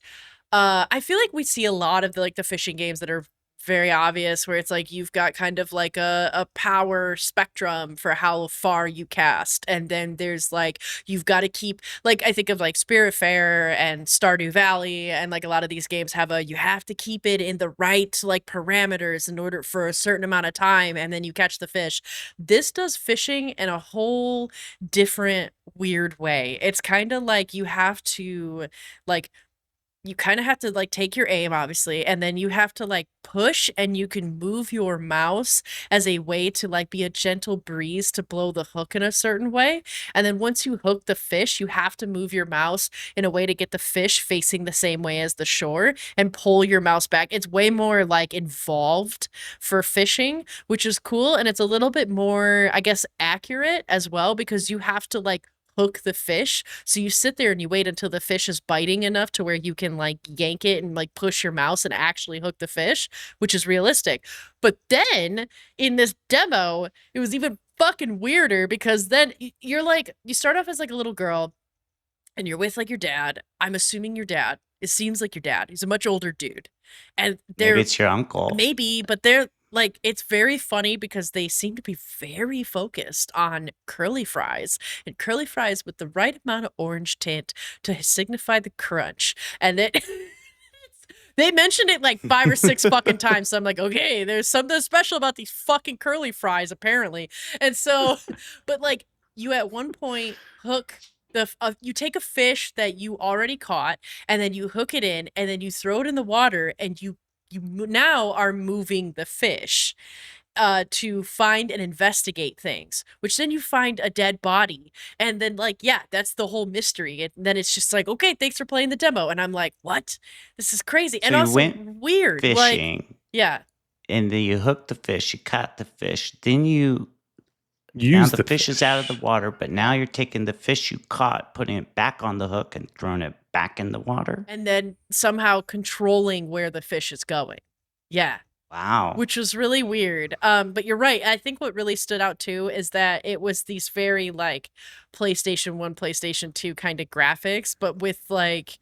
Speaker 1: I feel like we see a lot of the fishing games that are very obvious, where it's like you've got kind of like a power spectrum for how far you cast, and then there's like you've got to keep, like, I think of like Spiritfarer and Stardew Valley, and like a lot of these games have you have to keep it in the right like parameters in order for a certain amount of time, and then you catch the fish. This does fishing in a whole different weird way. It's kind of like you have to like you kind of have to like take your aim, obviously, and then you have to like push, and you can move your mouse as a way to like be a gentle breeze to blow the hook in a certain way. And then once you hook the fish, you have to move your mouse in a way to get the fish facing the same way as the shore and pull your mouse back. It's way more like involved for fishing, which is cool. And it's a little bit more, I guess, accurate as well, because you have to like hook the fish. So you sit there and you wait until the fish is biting enough to where you can like yank it and like push your mouse and actually hook the fish, which is realistic. But then in this demo, it was even fucking weirder, because then you're like, you start off as like a little girl and you're with like your dad. I'm assuming your dad. It seems like your dad. He's a much older dude. And
Speaker 2: Maybe it's your uncle.
Speaker 1: maybe, but they're like, it's very funny because they seem to be very focused on curly fries, and curly fries with the right amount of orange tint to signify the crunch. And it they mentioned it like 5 or 6 fucking times. So I'm like, okay, there's something special about these fucking curly fries, apparently. And so, but like, you at one point hook you take a fish that you already caught, and then you hook it in, and then you throw it in the water, and you now are moving the fish to find and investigate things, which then you find a dead body, and then like, yeah, that's the whole mystery. And then it's just like, okay, thanks for playing the demo. And I'm like, what? This is crazy.
Speaker 2: So
Speaker 1: And
Speaker 2: you
Speaker 1: also
Speaker 2: went
Speaker 1: weird. Like,
Speaker 2: fishing,
Speaker 1: yeah.
Speaker 2: and then you hooked the fish, you caught the fish, then you now
Speaker 3: Use
Speaker 2: the fish is out of the water, but now you're taking the fish you caught, putting it back on the hook, and throwing it back in the water.
Speaker 1: And then somehow controlling where the fish is going. Yeah.
Speaker 2: Wow.
Speaker 1: Which was really weird. But you're right. I think what really stood out too is that it was these very like PlayStation 1, PlayStation 2 kind of graphics, but with like,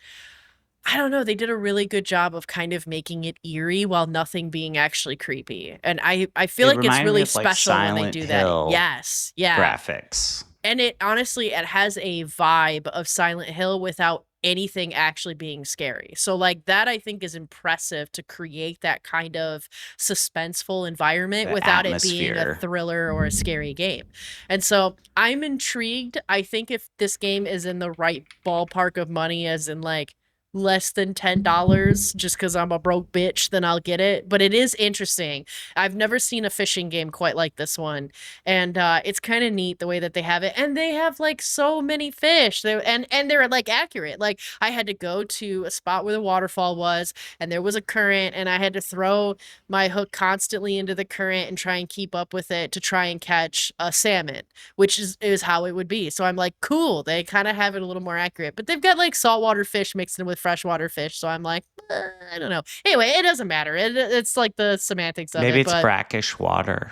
Speaker 1: I don't know, they did a really good job of kind of making it eerie while nothing being actually creepy. And I feel
Speaker 2: It
Speaker 1: like it's
Speaker 2: reminded me
Speaker 1: really
Speaker 2: of, like,
Speaker 1: special when they
Speaker 2: Silent
Speaker 1: do
Speaker 2: Hill
Speaker 1: that. Yes. Yeah.
Speaker 2: graphics.
Speaker 1: And it honestly, it has a vibe of Silent Hill without anything actually being scary. So like that, I think, is impressive to create that kind of suspenseful environment
Speaker 2: The
Speaker 1: without it being a
Speaker 2: atmosphere.
Speaker 1: thriller or a scary game. And so I'm intrigued. I think if this game is in the right ballpark of money, as in like less than $10 just because I'm a broke bitch, then I'll get it. But it is interesting. I've never seen a fishing game quite like this one. And it's kind of neat the way that they have it. And they have like so many fish. And they're like accurate. Like I had to go to a spot where the waterfall was and there was a current and I had to throw my hook constantly into the current and try and keep up with it to try and catch a salmon, which is how it would be. So I'm like, cool. They kind of have it a little more accurate, but they've got like saltwater fish mixed in with freshwater fish. So I'm like, I don't know. Anyway, it doesn't matter. It's like the semantics of
Speaker 2: Maybe
Speaker 1: it.
Speaker 2: it's
Speaker 1: But
Speaker 2: brackish water.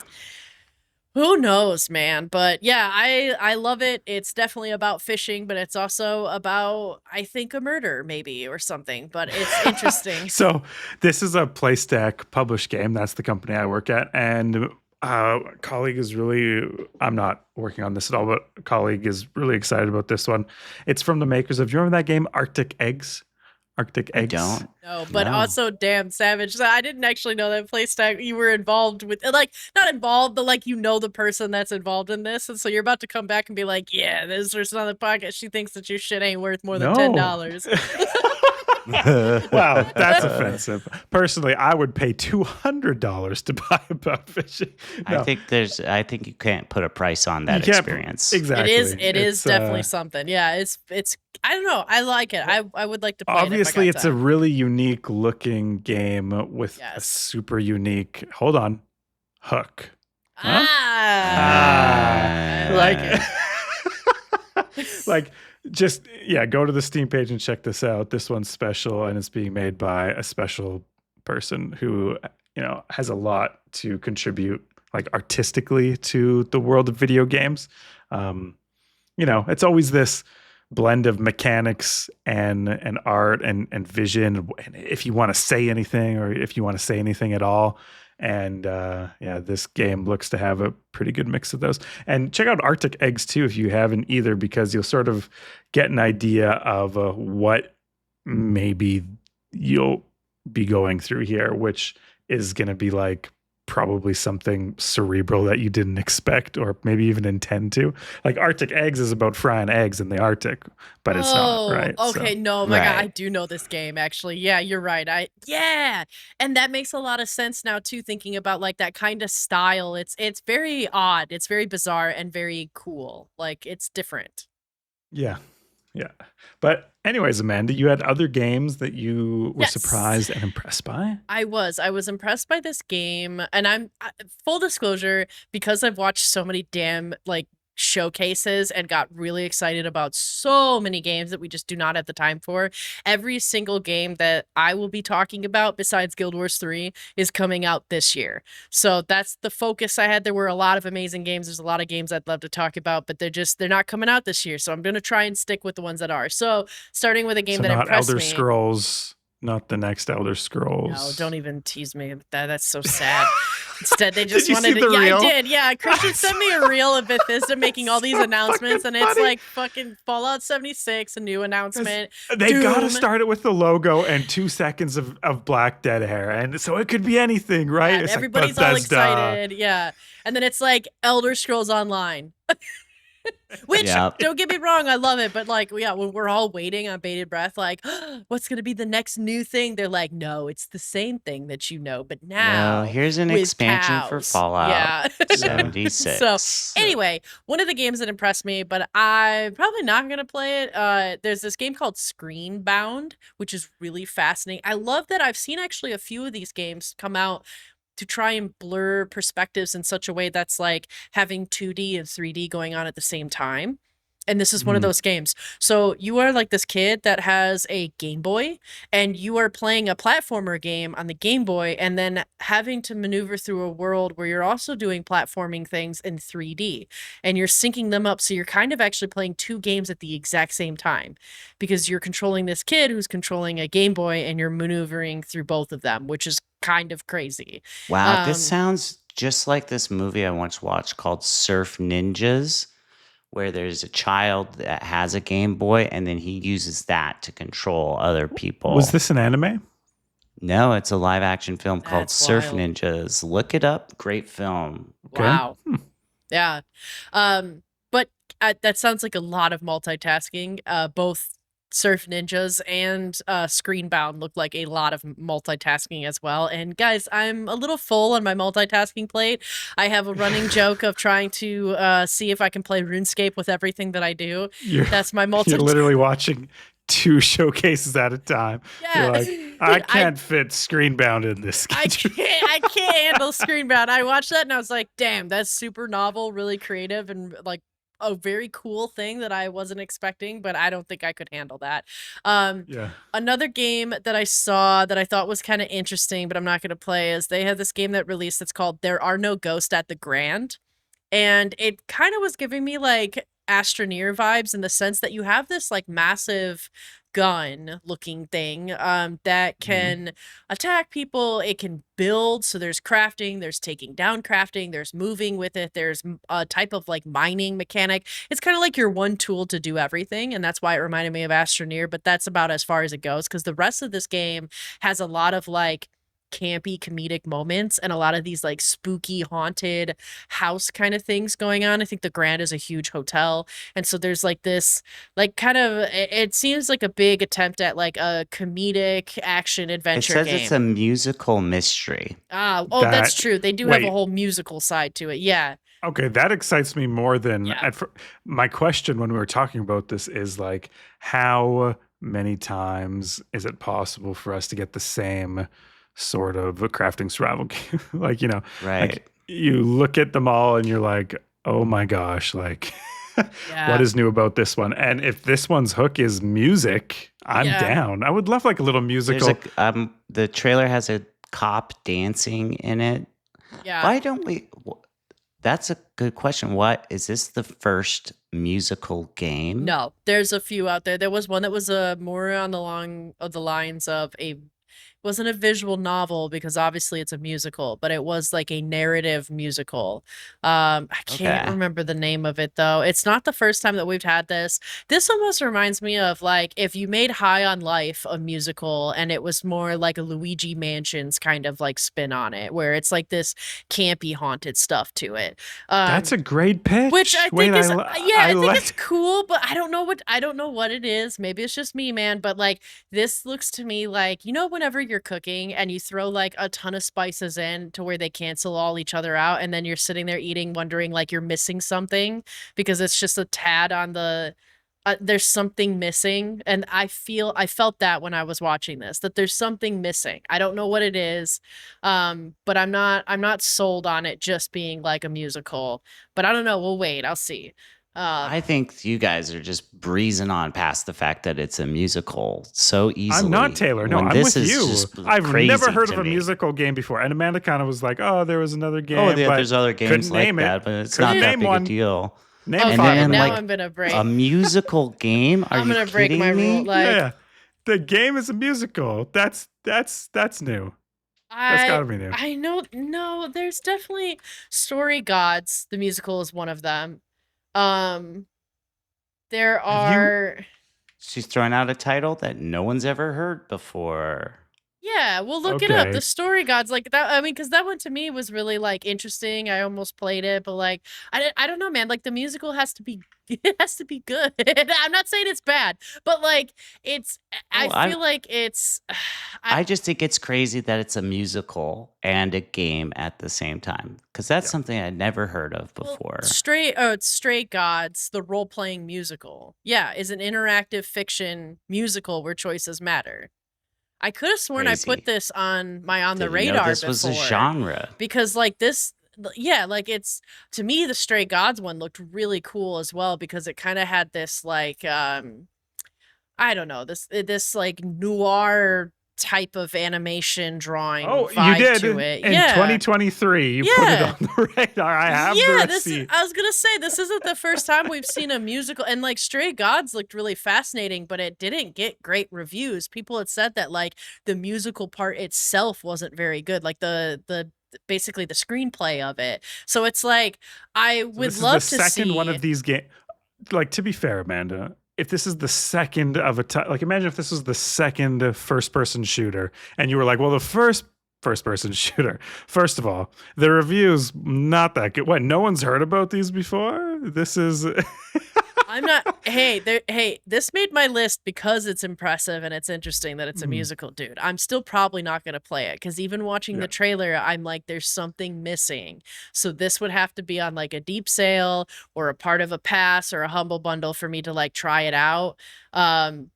Speaker 1: who knows, man? But yeah, I love it. It's definitely about fishing, but it's also about, I think, a murder maybe or something. But it's interesting.
Speaker 3: So this is a PlayStack published game. That's the company I work at. And a colleague is really, I'm not working on this at all, but a colleague is really excited about this one. It's from the makers of, do you remember that game, Arctic Eggs? Arctic Eggs?
Speaker 2: I don't.
Speaker 1: No, but
Speaker 2: No.
Speaker 1: also damn savage. So I didn't actually know that PlayStack you were involved with, like, not involved, but like you know the person that's involved in this, and so you're about to come back and be like, yeah, this person on the podcast, she thinks that your shit ain't worth more than $10.
Speaker 3: Wow, that's offensive. Personally, I would pay $200 to buy a bug fishing. No,
Speaker 2: I think you can't put a price on that
Speaker 3: you can't-
Speaker 2: experience.
Speaker 3: Exactly.
Speaker 1: It is
Speaker 3: It's,
Speaker 1: definitely something. Yeah, it's I don't know. I like it. I would like to play
Speaker 3: obviously,
Speaker 1: it if I got
Speaker 3: it's a
Speaker 1: time.
Speaker 3: really unique looking game with a
Speaker 1: Yes.
Speaker 3: super unique, hold on, hook. Huh?
Speaker 1: Ah, I like it.
Speaker 3: Like, just, yeah, go to the Steam page and check this out. This one's special and it's being made by a special person who, you know, has a lot to contribute, like, artistically to the world of video games. You know, it's always this blend of mechanics and art and vision, and if you want to say anything or if you want to say anything at all. And yeah, this game looks to have a pretty good mix of those. And check out Arctic Eggs too if you haven't either, because you'll sort of get an idea of what maybe you'll be going through here, which is going to be like probably something cerebral that you didn't expect or maybe even intend to. Like Arctic Eggs is about frying eggs in the Arctic, but it's not, right?
Speaker 1: Okay,
Speaker 3: So,
Speaker 1: no, my God, I
Speaker 2: Right.
Speaker 1: do know this game actually. Yeah, you're right. Yeah, and that makes a lot of sense now too. Thinking about like that kind of style, it's very odd, it's very bizarre and very cool. Like it's different.
Speaker 3: yeah. Yeah. But anyways, Amanda, you had other games that you were
Speaker 1: Yes.
Speaker 3: surprised and impressed by?
Speaker 1: I was impressed by this game, and full disclosure, because I've watched so many damn like showcases and got really excited about so many games that we just do not have the time for. Every single game that I will be talking about besides Guild Wars 3 is coming out this year. So that's the focus I had. There were a lot of amazing games. There's a lot of games I'd love to talk about, but they're not coming out this year. So I'm going to try and stick with the ones that are. So starting with a game
Speaker 3: So
Speaker 1: that
Speaker 3: not
Speaker 1: impressed
Speaker 3: Elder
Speaker 1: me.
Speaker 3: Scrolls, not the next Elder Scrolls.
Speaker 1: No, don't even tease me with that. That's so sad. Instead, they
Speaker 3: Did
Speaker 1: just
Speaker 3: you
Speaker 1: wanted
Speaker 3: see
Speaker 1: to.
Speaker 3: the
Speaker 1: Yeah,
Speaker 3: reel?
Speaker 1: I did. Yeah, Christian sent me a reel of Bethesda making all these
Speaker 3: So
Speaker 1: announcements, and
Speaker 3: fucking
Speaker 1: it's
Speaker 3: funny.
Speaker 1: like fucking Fallout 76, a new announcement.
Speaker 3: They gotta
Speaker 1: Doom.
Speaker 3: start it with the logo and 2 seconds of black dead hair. And so it could be anything, right?
Speaker 1: And
Speaker 3: It's like
Speaker 1: everybody's all
Speaker 3: Bethesda.
Speaker 1: excited. Yeah. And then it's like Elder Scrolls Online. Which,
Speaker 2: Yep.
Speaker 1: don't get me wrong, I love it, but like, yeah, when we're all waiting on bated breath, like, what's going to be the next new thing? They're like, no, it's the same thing that you know, but now.
Speaker 2: No, here's an
Speaker 1: with
Speaker 2: expansion for
Speaker 1: cows.
Speaker 2: Fallout
Speaker 1: Yeah.
Speaker 2: 76.
Speaker 1: So, anyway, one of the games that impressed me, but I'm probably not going to play it. There's this game called Screenbound, which is really fascinating. I love that I've seen actually a few of these games come out to try and blur perspectives in such a way that's like having 2D and 3D going on at the same time. And this is one of
Speaker 3: Mhm.
Speaker 1: those games. So you are like this kid that has a Game Boy and you are playing a platformer game on the Game Boy and then having to maneuver through a world where you're also doing platforming things in 3D and you're syncing them up. So you're kind of actually playing two games at the exact same time because you're controlling this kid who's controlling a Game Boy and you're maneuvering through both of them, which is kind of crazy.
Speaker 2: Wow, this
Speaker 1: Um,
Speaker 2: sounds just like this movie I once watched called Surf Ninjas, where there's a child that has a Game Boy and then he uses that to control other people.
Speaker 3: Was this an anime?
Speaker 2: No, it's a live action film called
Speaker 1: That's
Speaker 2: Surf
Speaker 1: wild.
Speaker 2: Ninjas. Look it up. Great film.
Speaker 3: Okay.
Speaker 1: Wow. Yeah. But that sounds like a lot of multitasking, both Surf Ninjas and Screenbound look like a lot of multitasking as well. And guys, I'm a little full on my multitasking plate. I have a running joke of trying to see if I can play RuneScape with everything that I do. That's my
Speaker 3: You're literally watching 2 showcases at a time.
Speaker 1: Yeah.
Speaker 3: You're like, I can't fit Screenbound in this schedule.
Speaker 1: I can't handle Screenbound. I watched that and I was like, damn, that's super novel, really creative, and like a very cool thing that I wasn't expecting, but I don't think I could handle that. Another game that I saw that I thought was kind of interesting, but I'm not going to play, is they had this game that released that's called There Are No Ghosts at the Grand. And it kind of was giving me like Astroneer vibes in the sense that you have this like massive gun looking thing that can attack people. It can build, so there's crafting, there's taking down crafting, there's moving with it, there's a type of like mining mechanic. It's kind of like your one tool to do everything, and that's why it reminded me of Astroneer, but that's about as far as it goes, because the rest of this game has a lot of like campy comedic moments and a lot of these like spooky haunted house kind of things going on. I think the Grand is a huge hotel, and so there's like this like kind of it seems like a big attempt at like a comedic action adventure
Speaker 2: It says
Speaker 1: game.
Speaker 2: it's a musical mystery.
Speaker 1: That's true. They do have a whole musical side to it. Yeah.
Speaker 3: Okay, that excites me more than my question when we were talking about this is like, how many times is it possible for us to get the same sort of a crafting survival game? Like, you know, like you look at them all and you're like, oh my gosh, like what is new about this one? And if this one's hook is music, I'm down. I would love like a little musical.
Speaker 2: The trailer has a cop dancing in it.
Speaker 1: Yeah.
Speaker 2: Why don't we? That's a good question. What is this, the first musical game?
Speaker 1: No, there's a few out there. There was one that was more on the lines of wasn't a visual novel, because obviously it's a musical, but it was like a narrative musical. I can't remember the name of it though. It's not the first time that we've had this. This almost reminds me of like if you made High on Life a musical and it was more like a Luigi Mansions kind of like spin on it, where it's like this campy haunted stuff to it.
Speaker 3: That's a great pitch.
Speaker 1: Which I think I think it's cool, but I don't know what it is. Maybe it's just me, man. But like this looks to me like, you know, whenever you're cooking and you throw like a ton of spices in to where they cancel all each other out, and then you're sitting there eating wondering like you're missing something because it's just a tad on the there's something missing. And I felt that when I was watching this, that there's something missing. I don't know what it is, but I'm not sold on it just being like a musical, but I don't know, we'll wait, I'll see.
Speaker 2: I think you guys are just breezing on past the fact that it's a musical so easily.
Speaker 3: I'm not, Taylor. No, I'm with you. I've never heard of a musical game before. And Amanda kind of was like, oh, there was another game.
Speaker 2: Oh, yeah, there's other games like that, but it's not that big a deal.
Speaker 1: Okay, now I'm gonna break
Speaker 2: a musical game. I'm gonna break my rule.
Speaker 3: Like, the game is a musical. That's new. That's gotta be new.
Speaker 1: I know. No, there's definitely Story Gods. The musical is one of them. There are.
Speaker 2: She's throwing out a title that no one's ever heard before.
Speaker 1: Yeah, we'll look it up. The Story Gods, like that. I mean, because that one to me was really like interesting. I almost played it, but like I don't know, man. Like the musical has to be good. I'm not saying it's bad, but like I feel like it's.
Speaker 2: I just think it's crazy that it's a musical and a game at the same time, because that's something I'd never heard of before.
Speaker 1: It's Stray Gods, the role-playing musical. Yeah, is an interactive fiction musical where choices matter. I could have sworn I put this on the radar
Speaker 2: this was a genre.
Speaker 1: Because like this, like it's, to me, the Stray Gods one looked really cool as well, because it kind of had this like, I don't know, this like noir type of animation drawing vibe
Speaker 3: you did
Speaker 1: to it.
Speaker 3: In 2023, you put it on the radar. I have the receipt.
Speaker 1: I was gonna say, this isn't the first time we've seen a musical, and like Stray Gods looked really fascinating, but it didn't get great reviews. People had said that like the musical part itself wasn't very good, like the basically the screenplay of it. So it's like I would love to see
Speaker 3: the second one of these games. Like, to be fair, Amanda, if this is the second of like imagine if this was the second first-person shooter and you were like, well, the first-person shooter, first of all, the reviews not that good. What, no one's heard about these before? This is
Speaker 1: I'm not. Hey, this made my list because it's impressive and it's interesting that it's a musical, dude. I'm still probably not going to play it because even watching the trailer, I'm like, there's something missing. So this would have to be on like a deep sale or a part of a pass or a humble bundle for me to like try it out.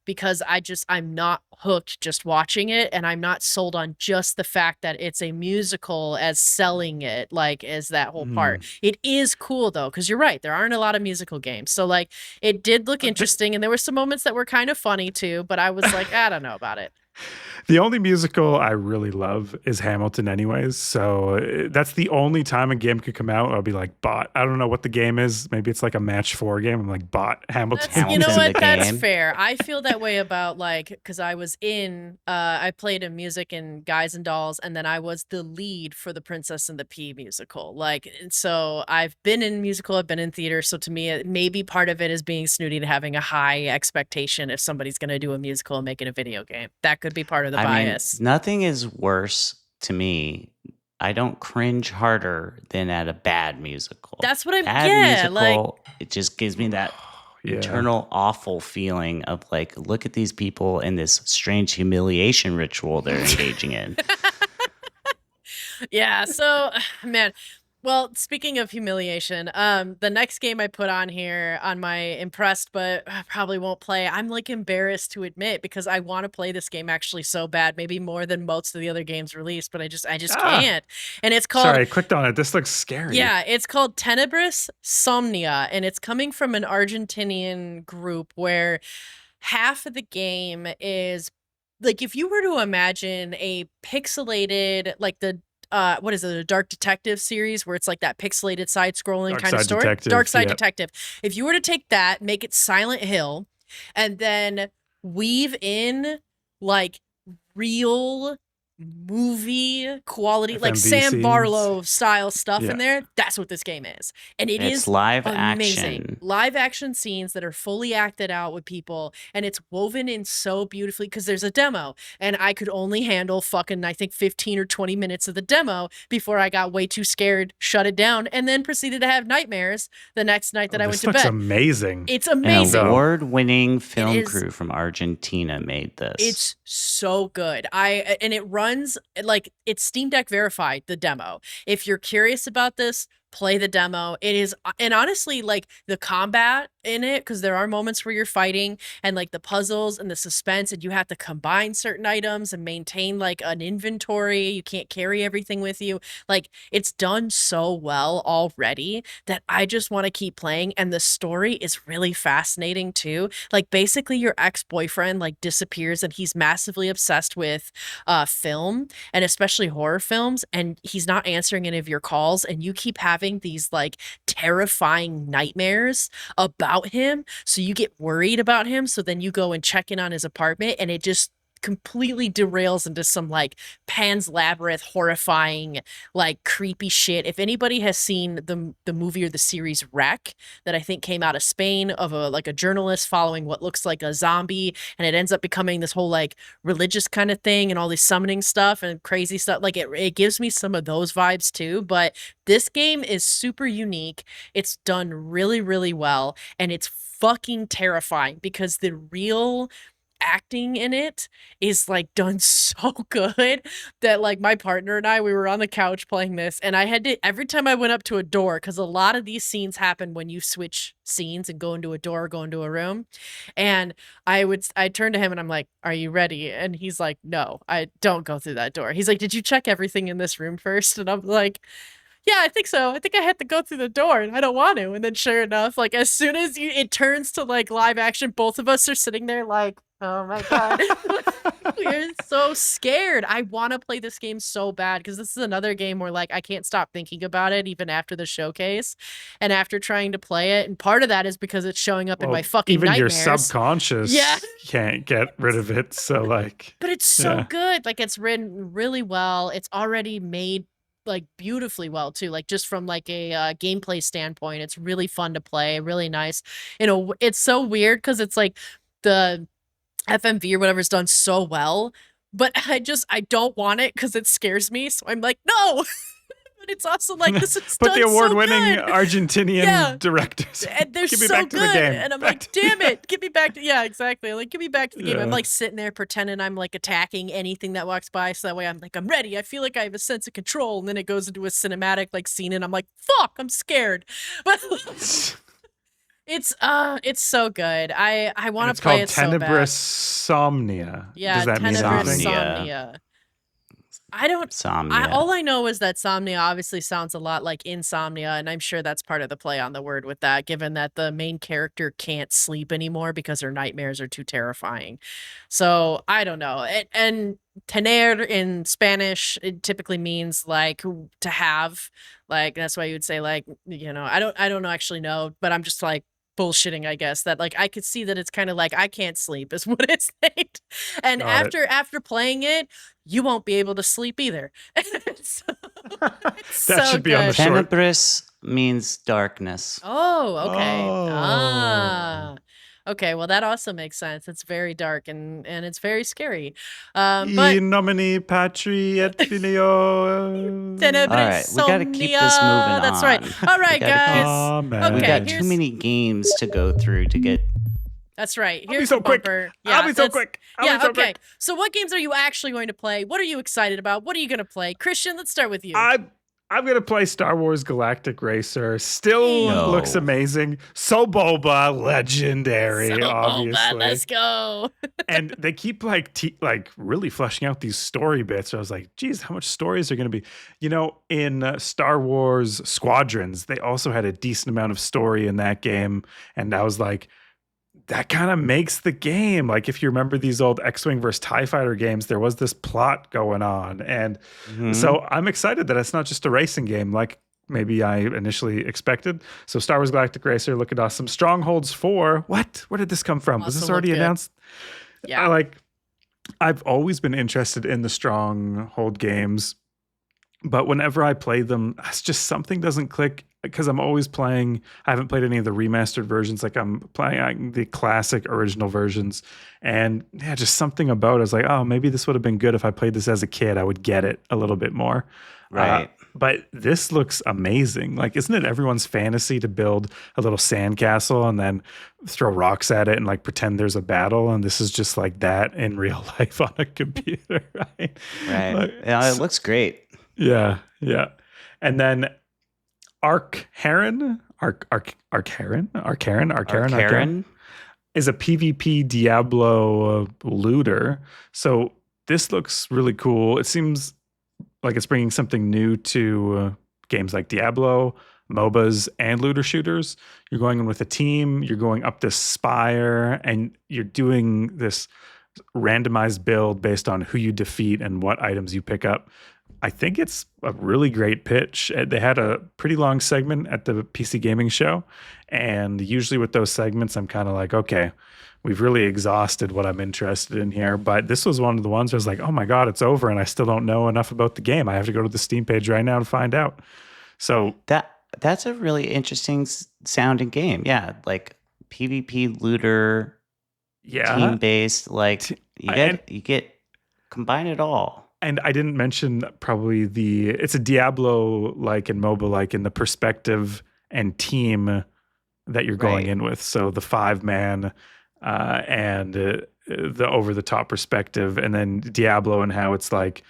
Speaker 1: Because I'm not hooked just watching it, and I'm not sold on just the fact that it's a musical as selling it, like as that whole part. It is cool though, because you're right, there aren't a lot of musical games. So like it did look interesting, and there were some moments that were kind of funny too, but I was like, I don't know about it.
Speaker 3: The only musical I really love is Hamilton anyways. So that's the only time a game could come out. I'll be like, bot. I don't know what the game is. Maybe it's like a match 4 game. I'm like, bot, Hamilton.
Speaker 1: You know
Speaker 2: Hamilton
Speaker 1: what?
Speaker 2: the
Speaker 1: That's
Speaker 2: game.
Speaker 1: fair. I feel that way about like, because I played in music in Guys and Dolls, and then I was the lead for the Princess and the Pea musical. Like, and so I've been in musical, I've been in theater. So to me, maybe part of it is being snooty to having a high expectation if somebody's going to do a musical and make it a video game. That could be part of the bias.
Speaker 2: Nothing is worse to me. I don't cringe harder than at a bad musical.
Speaker 1: That's what
Speaker 2: musical, it just gives me that internal awful feeling of like, look at these people in this strange humiliation ritual they're engaging in.
Speaker 1: Yeah, so man, well, speaking of humiliation, the next game I put on here on my impressed but probably won't play, I'm like embarrassed to admit because I want to play this game actually so bad, maybe more than most of the other games released, but I just can't. And it's called,
Speaker 3: sorry, I clicked on it. This looks scary.
Speaker 1: Yeah, it's called Tenebris Somnia, and it's coming from an Argentinian group where half of the game is like, if you were to imagine a pixelated, like the what is it, a Dark Detective series where it's like that pixelated side-scrolling kind of story? Dark Side Detective. If you were to take that, make it Silent Hill, and then weave in like real movie quality, like Sam Barlow style stuff in there, that's what this game is. And it's
Speaker 2: live
Speaker 1: amazing.
Speaker 2: action.
Speaker 1: Live action scenes that are fully acted out with people, and it's woven in so beautifully because there's a demo, and I could only handle fucking, I think, 15 or 20 minutes of the demo before I got way too scared, shut it down, and then proceeded to have nightmares the next night that I went to bed.
Speaker 3: This looks amazing.
Speaker 1: It's amazing.
Speaker 2: An award-winning film crew from Argentina made this.
Speaker 1: It's so good. And it runs like, it's Steam Deck verified, the demo. If you're curious about this, play the demo. It is, and honestly, like the combat in it, because there are moments where you're fighting, and like the puzzles and the suspense, and you have to combine certain items and maintain like an inventory. You can't carry everything with you. Like, it's done so well already that I just want to keep playing. And the story is really fascinating too. Like, basically your ex-boyfriend like disappears, and he's massively obsessed with film, and especially horror films, and he's not answering any of your calls, and you keep having these like terrifying nightmares about him, so you get worried about him, so then you go and check in on his apartment, and it just completely derails into some like Pan's Labyrinth horrifying, like creepy shit. If anybody has seen the movie or the series Wreck, that I think came out of Spain, of a journalist following what looks like a zombie, and it ends up becoming this whole like religious kind of thing and all these summoning stuff and crazy stuff, like it gives me some of those vibes too. But this game is super unique. It's done really, really well, and it's fucking terrifying because the real acting in it is like done so good that like my partner and we were on the couch playing this, and I had to, every time I went up to a door, because a lot of these scenes happen when you switch scenes and go into a door, go into a room, and I turn to him and I'm like, are you ready? And he's like, no, I don't go through that door. He's like, did you check everything in this room first? And I'm like, yeah, I think so. I think I had to go through the door, and I don't want to. And then sure enough, like as soon as it turns to like live action, both of us are sitting there like, oh my God. We're so scared. I want to play this game so bad because this is another game where like I can't stop thinking about it even after the showcase and after trying to play it. And part of that is because it's showing up in my fucking nightmares.
Speaker 3: Even your subconscious can't get rid of it. So like,
Speaker 1: but it's so good. Like, it's written really well. It's already made like beautifully well too, like just from like a gameplay standpoint. It's really fun to play, really nice. You know, it's so weird because it's like the FMV or whatever is done so well, but I don't want it because it scares me, so I'm like, no. but it's also like this is
Speaker 3: But
Speaker 1: done
Speaker 3: the award-winning
Speaker 1: so good.
Speaker 3: Argentinian
Speaker 1: Yeah.
Speaker 3: directors.
Speaker 1: And they're
Speaker 3: Give me
Speaker 1: so
Speaker 3: back to the
Speaker 1: good.
Speaker 3: game.
Speaker 1: And I'm
Speaker 3: Back
Speaker 1: like,
Speaker 3: to-
Speaker 1: damn it, get me back to exactly. I'm like, give me back to the game. I'm
Speaker 3: Yeah.
Speaker 1: like sitting there pretending I'm like attacking anything that walks by. So that way I'm like, I'm ready. I feel like I have a sense of control. And then it goes into a cinematic like scene and I'm like, fuck, I'm scared. But it's so good. I
Speaker 3: And
Speaker 1: want
Speaker 3: it's
Speaker 1: to play
Speaker 3: called
Speaker 1: it so bad.
Speaker 3: Tenebrous Somnia.
Speaker 1: Yeah,
Speaker 3: Does that mean
Speaker 1: Tenebrous
Speaker 3: anything?
Speaker 1: Somnia. I don't
Speaker 2: Somnia.
Speaker 1: all I know is that Somnia obviously sounds a lot like Insomnia, and I'm sure that's part of the play on the word with that, given that the main character can't sleep anymore because her nightmares are too terrifying. So I don't know. And tener in Spanish, it typically means like to have. Like that's why you would say like, I don't actually know, but I'm just like bullshitting, I guess, that like I could see that it's kind of like I can't sleep is what it's saying. And
Speaker 3: Got it.
Speaker 1: after playing it, you won't be able to sleep either.
Speaker 3: That
Speaker 1: so
Speaker 3: should be on the
Speaker 1: good.
Speaker 3: short.
Speaker 2: Tenebris means darkness.
Speaker 1: Oh, okay.
Speaker 3: Oh.
Speaker 1: Okay, well that also makes sense. It's very dark and it's very scary.
Speaker 3: In
Speaker 1: But
Speaker 3: nomine Patri et Filio.
Speaker 1: Tenebris
Speaker 2: All right, we gotta keep this moving
Speaker 1: Somnia. That's right.
Speaker 2: on.
Speaker 1: All right,
Speaker 2: We gotta keep-
Speaker 1: guys.
Speaker 3: Amen.
Speaker 2: We
Speaker 1: Okay,
Speaker 2: got
Speaker 1: here's-
Speaker 2: too many games to go through to get.
Speaker 1: That's right.
Speaker 3: I'll be
Speaker 1: Here's
Speaker 3: so
Speaker 1: the
Speaker 3: quick.
Speaker 1: bumper.
Speaker 3: I'll be so
Speaker 1: that's-
Speaker 3: quick. I'll
Speaker 1: Yeah,
Speaker 3: be so
Speaker 1: okay.
Speaker 3: quick.
Speaker 1: So what games are you actually going to play? What are you excited about? What are you going to play? Christian, let's start with you.
Speaker 3: I'm gonna play Star Wars Galactic Racer. Still
Speaker 2: No.
Speaker 3: looks amazing. So Boba, legendary,
Speaker 1: So,
Speaker 3: obviously.
Speaker 1: let's go.
Speaker 3: And they keep like really fleshing out these story bits. I was like, geez, how much stories are going to be? In Star Wars Squadrons, they also had a decent amount of story in that game. And I was like, that kind of makes the game. Like if you remember these old X-Wing versus TIE Fighter games, there was this plot going on. And
Speaker 2: Mhm.
Speaker 3: so I'm excited that it's not just a racing game like maybe I initially expected. So Star Wars Galactic Racer, looking awesome. Strongholds 4. What? Where did this come from? Was this
Speaker 1: Also
Speaker 3: already
Speaker 1: looked good.
Speaker 3: announced?
Speaker 1: Yeah.
Speaker 3: I've always been interested in the Stronghold games, but whenever I play them, it's just something doesn't click because I'm always playing. I haven't played any of the remastered versions. Like I'm playing the classic original versions, and yeah, just something about it. I was like, oh, maybe this would have been good if I played this as a kid. I would get it a little bit more.
Speaker 2: Right.
Speaker 3: But this looks amazing. Like, isn't it everyone's fantasy to build a little sandcastle and then throw rocks at it and like pretend there's a battle? And this is just like that in real life on a computer, right?
Speaker 2: Right.
Speaker 3: Like,
Speaker 2: Yeah, it looks great.
Speaker 3: yeah. And then Arkheron is a PvP Diablo looter. So this looks really cool. It seems like it's bringing something new to games like Diablo, MOBAs, and looter shooters. You're going in with a team, you're going up this spire, and you're doing this randomized build based on who you defeat and what items you pick up. I think it's a really great pitch. They had a pretty long segment at the PC Gaming Show, and usually with those segments, I'm kind of like, okay, we've really exhausted what I'm interested in here. But this was one of the ones where I was like, oh my God, it's over, and I still don't know enough about the game. I have to go to the Steam page right now to find out. So
Speaker 2: That's a really interesting sounding game. Yeah, like PvP looter,
Speaker 3: yeah,
Speaker 2: team based. Like
Speaker 3: and-
Speaker 2: you get combine it all.
Speaker 3: And I didn't mention probably it's a Diablo like and MOBA like in the perspective and team that you're going
Speaker 2: Right.
Speaker 3: in with. So the 5-man and the over the top perspective, and then Diablo and how it's like,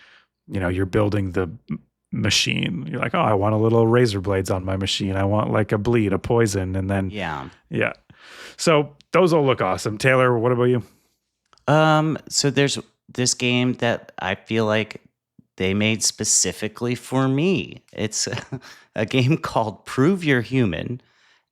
Speaker 3: you're building the machine. You're like, oh, I want a little razor blades on my machine. I want like a bleed, a poison, and then
Speaker 2: Yeah.
Speaker 3: So those all look awesome. Taylor, what about you?
Speaker 2: So there's this game that I feel like they made specifically for me. It's a game called Prove You're Human,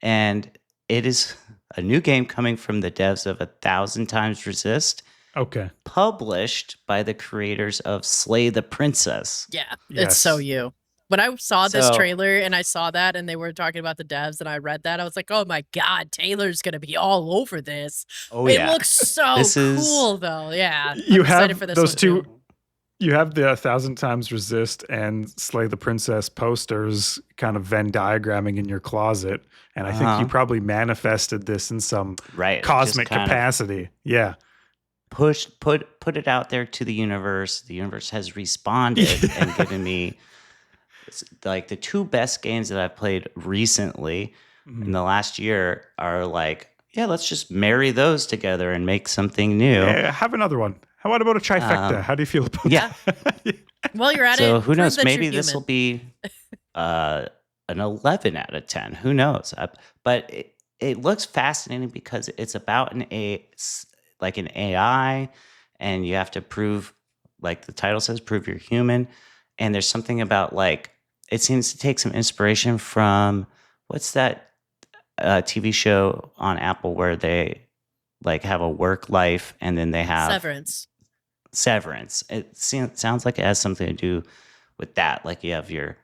Speaker 2: and it is a new game coming from the devs of 1,000 Times Resist,
Speaker 3: Okay.
Speaker 2: published by the creators of Slay the Princess.
Speaker 1: Yeah,
Speaker 3: Yes.
Speaker 1: it's so you. When I saw this
Speaker 2: So-
Speaker 1: trailer and I saw that and they were talking about the devs and I read that, I was like, oh my God, Taylor's going to be all over this.
Speaker 2: Oh,
Speaker 1: it
Speaker 2: yeah.
Speaker 1: looks so
Speaker 2: This is-
Speaker 1: cool, though. Yeah.
Speaker 3: You
Speaker 1: I'm excited
Speaker 3: have
Speaker 1: for this
Speaker 3: those
Speaker 1: one,
Speaker 3: two.
Speaker 1: too.
Speaker 3: You have the 1,000 Times Resist and Slay the Princess posters kind of Venn diagramming in your closet. And I think
Speaker 2: Uh-huh.
Speaker 3: you probably manifested this in some
Speaker 2: Right.
Speaker 3: cosmic
Speaker 2: just kind of
Speaker 3: capacity. Yeah.
Speaker 2: put it out there to the universe. The universe has responded and given me like the two best games that I've played recently in the last year are like, yeah, let's just marry those together and make something new.
Speaker 3: Yeah, have another one. How about a trifecta? How do you feel about
Speaker 2: yeah.
Speaker 3: that?
Speaker 1: While you're at
Speaker 2: So
Speaker 1: it,
Speaker 2: who
Speaker 1: prove
Speaker 2: knows?
Speaker 1: that
Speaker 2: Maybe
Speaker 1: you're
Speaker 2: this will
Speaker 1: human.
Speaker 2: be an 11 out of 10. Who knows? But it looks fascinating because it's about an AI, and you have to prove, like the title says, prove you're human. And there's something about like it seems to take some inspiration from what's that TV show on Apple where they like have a work life and then they have Severance. It sounds like it has something to do with that. Like you have your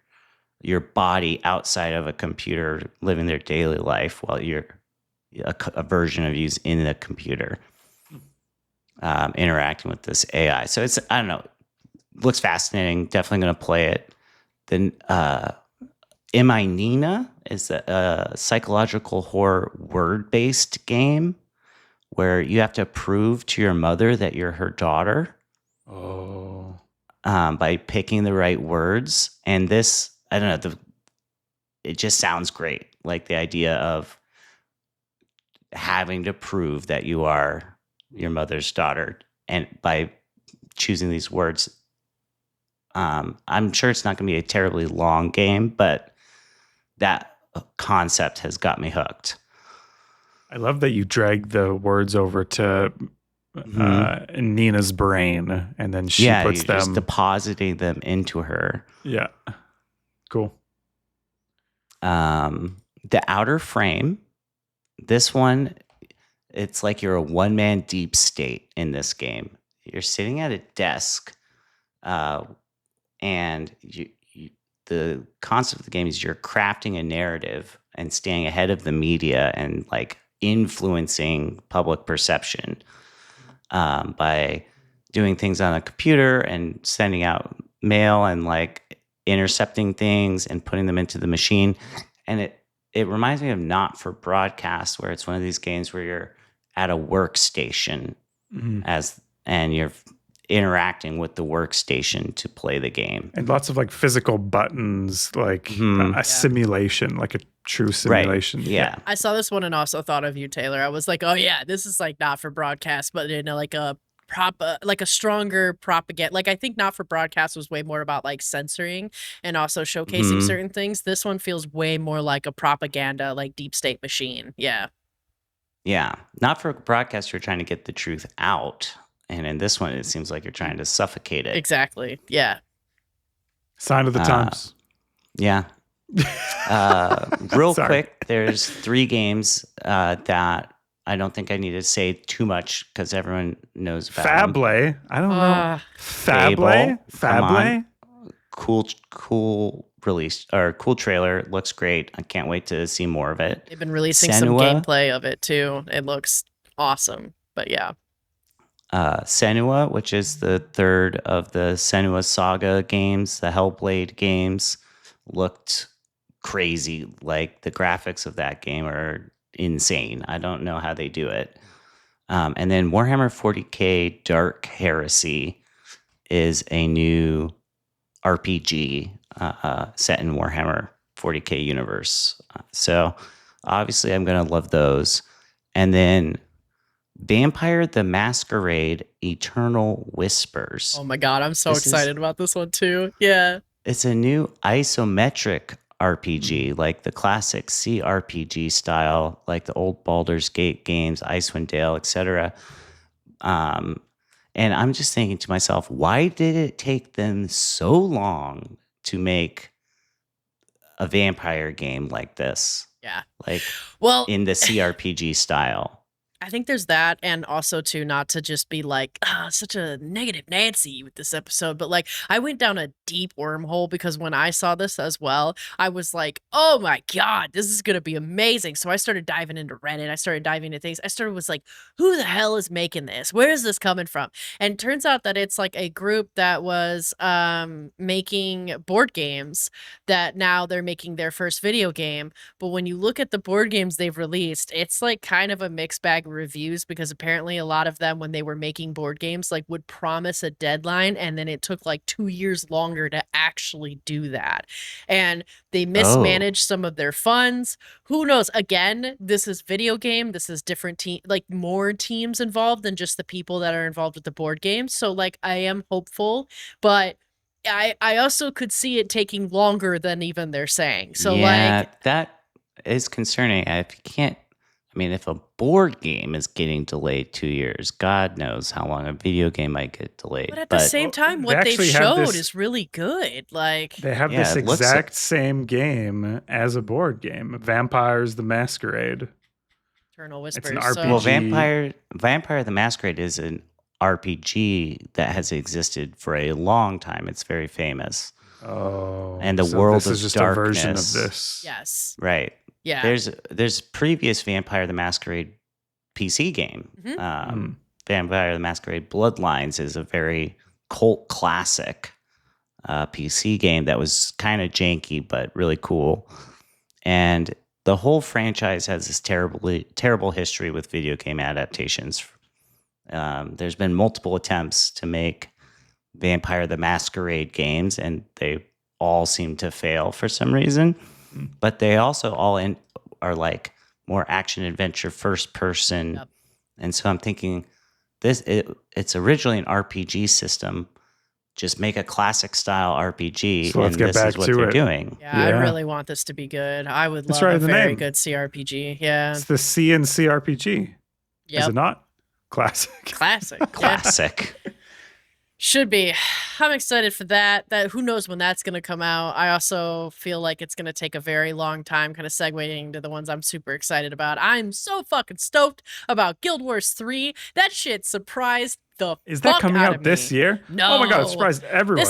Speaker 2: body outside of a computer living their daily life while you're a version of you's in the computer interacting with this AI. So it's, I don't know, looks fascinating. Definitely going to play it. Then Am I Nina is a psychological horror word-based game where you have to prove to your mother that you're her daughter.
Speaker 3: Oh.
Speaker 2: By picking the right words. And this, I don't know, it just sounds great. Like the idea of having to prove that you are your mother's daughter, and by choosing these words. I'm sure it's not going to be a terribly long game, but that concept has got me hooked.
Speaker 3: I love that you drag the words over to Nina's brain, and then she puts them,
Speaker 2: just depositing them into her.
Speaker 3: Yeah, cool.
Speaker 2: The Outer Frame. This one, it's like you're a one-man deep state in this game. You're sitting at a desk, and the concept of the game is you're crafting a narrative and staying ahead of the media and like influencing public perception by doing things on a computer and sending out mail and like intercepting things and putting them into the machine. And it reminds me of Not for Broadcast, where it's one of these games where you're at a workstation and you're interacting with the workstation to play the game.
Speaker 3: And lots of like physical buttons, like a simulation, like a true simulation.
Speaker 2: Right. Yeah.
Speaker 1: I saw this one and also thought of you, Taylor. I was like, oh yeah, this is like Not for Broadcast, but in like a like a stronger propaganda. Like I think Not for Broadcast was way more about like censoring and also showcasing certain things. This one feels way more like a propaganda, like deep state machine. Yeah.
Speaker 2: Yeah. Not for Broadcast, you're trying to get the truth out. And in this one, it seems like you're trying to suffocate it.
Speaker 1: Exactly. Yeah.
Speaker 3: Sign of the times.
Speaker 2: Yeah. Real quick, there's 3 games that I don't think I need to say too much because everyone knows about
Speaker 3: Fable.
Speaker 2: them.
Speaker 3: I don't know. Fable.
Speaker 2: Cool release or cool trailer. Looks great. I can't wait to see more of it.
Speaker 1: They've been releasing some gameplay of it too. It looks awesome. But yeah.
Speaker 2: Senua, which is the third of the Senua Saga games, the Hellblade games, looked crazy. Like the graphics of that game are insane. I don't know how they do it. And then Warhammer 40K Dark Heresy is a new RPG set in Warhammer 40K universe. So obviously I'm going to love those. And then Vampire the Masquerade Eternal Whispers.
Speaker 1: Oh my god, I'm so excited about this one too. Yeah.
Speaker 2: It's a new isometric RPG, like the classic CRPG style, like the old Baldur's Gate games, Icewind Dale, etc. And I'm just thinking to myself, why did it take them so long to make a vampire game like this?
Speaker 1: Yeah.
Speaker 2: Like,
Speaker 1: well,
Speaker 2: in the CRPG style.
Speaker 1: I think there's that, and also too, not to just be like such a negative Nancy with this episode, but like I went down a deep wormhole because when I saw this as well, I was like, oh my god, this is gonna be amazing. So I started diving into Reddit, I started diving into things. I was like, who the hell is making this? Where is this coming from? And it turns out that it's like a group that was making board games that now they're making their first video game. But when you look at the board games they've released, it's like kind of a mixed bag reviews, because apparently a lot of them, when they were making board games, like would promise a deadline and then it took like 2 years longer to actually do that. And they mismanaged some of their funds. Who knows? Again, this is video game. This is different team, like more teams involved than just the people that are involved with the board game. So like I am hopeful, but I also could see it taking longer than even they're saying. So
Speaker 2: yeah,
Speaker 1: like
Speaker 2: that is concerning. If you can't, I mean, if a board game is getting delayed 2 years, God knows how long a video game might get delayed.
Speaker 1: but at the same time, what they've
Speaker 3: actually have
Speaker 1: showed
Speaker 3: this-
Speaker 1: is really good. Like
Speaker 3: They have
Speaker 2: Yeah,
Speaker 3: this
Speaker 2: it looks
Speaker 3: exact same game as a board game, Vampires the Masquerade.
Speaker 1: Eternal Whispers.
Speaker 3: an
Speaker 1: So-
Speaker 3: RPG.
Speaker 2: Well, Vampire the Masquerade is an RPG that has existed for a long time. It's very famous.
Speaker 3: Oh,
Speaker 2: And the
Speaker 3: so
Speaker 2: world
Speaker 3: this
Speaker 2: of
Speaker 3: is just a version of
Speaker 2: darkness.
Speaker 3: this.
Speaker 1: yes.
Speaker 2: Right.
Speaker 1: Yeah.
Speaker 2: There's previous Vampire the Masquerade PC game.
Speaker 1: Mhm.
Speaker 2: Vampire the Masquerade Bloodlines is a very cult classic PC game that was kind of janky but really cool. And the whole franchise has this terrible history with video game adaptations. There's been multiple attempts to make Vampire the Masquerade games, and they all seem to fail for some reason. But they also all are like more action adventure, first person.
Speaker 1: Yep.
Speaker 2: And so I'm thinking it's originally an RPG system. Just make a classic style RPG,
Speaker 3: So let's
Speaker 2: and
Speaker 3: get
Speaker 2: this
Speaker 3: back
Speaker 2: is what
Speaker 3: to
Speaker 2: they're
Speaker 3: it.
Speaker 2: doing.
Speaker 1: Yeah, I
Speaker 3: Yeah.
Speaker 1: really want this to be good. I would
Speaker 3: That's
Speaker 1: love
Speaker 3: right
Speaker 1: a
Speaker 3: in the
Speaker 1: very
Speaker 3: name.
Speaker 1: good CRPG. Yeah.
Speaker 3: It's the CNC RPG. Is
Speaker 1: Yep.
Speaker 3: it not? Classic.
Speaker 1: Classic. Yeah.
Speaker 2: Classic.
Speaker 1: Should be. I'm excited for that. That who knows when that's going to come out. I also feel like it's going to take a very long time, kind of segueing to the ones I'm super excited about. I'm so fucking stoked about Guild Wars 3. That shit surprised the
Speaker 3: Is that
Speaker 1: fuck
Speaker 3: coming
Speaker 1: out
Speaker 3: out
Speaker 1: of
Speaker 3: this
Speaker 1: me.
Speaker 3: year?
Speaker 1: No.
Speaker 3: Oh my god, it surprised everyone.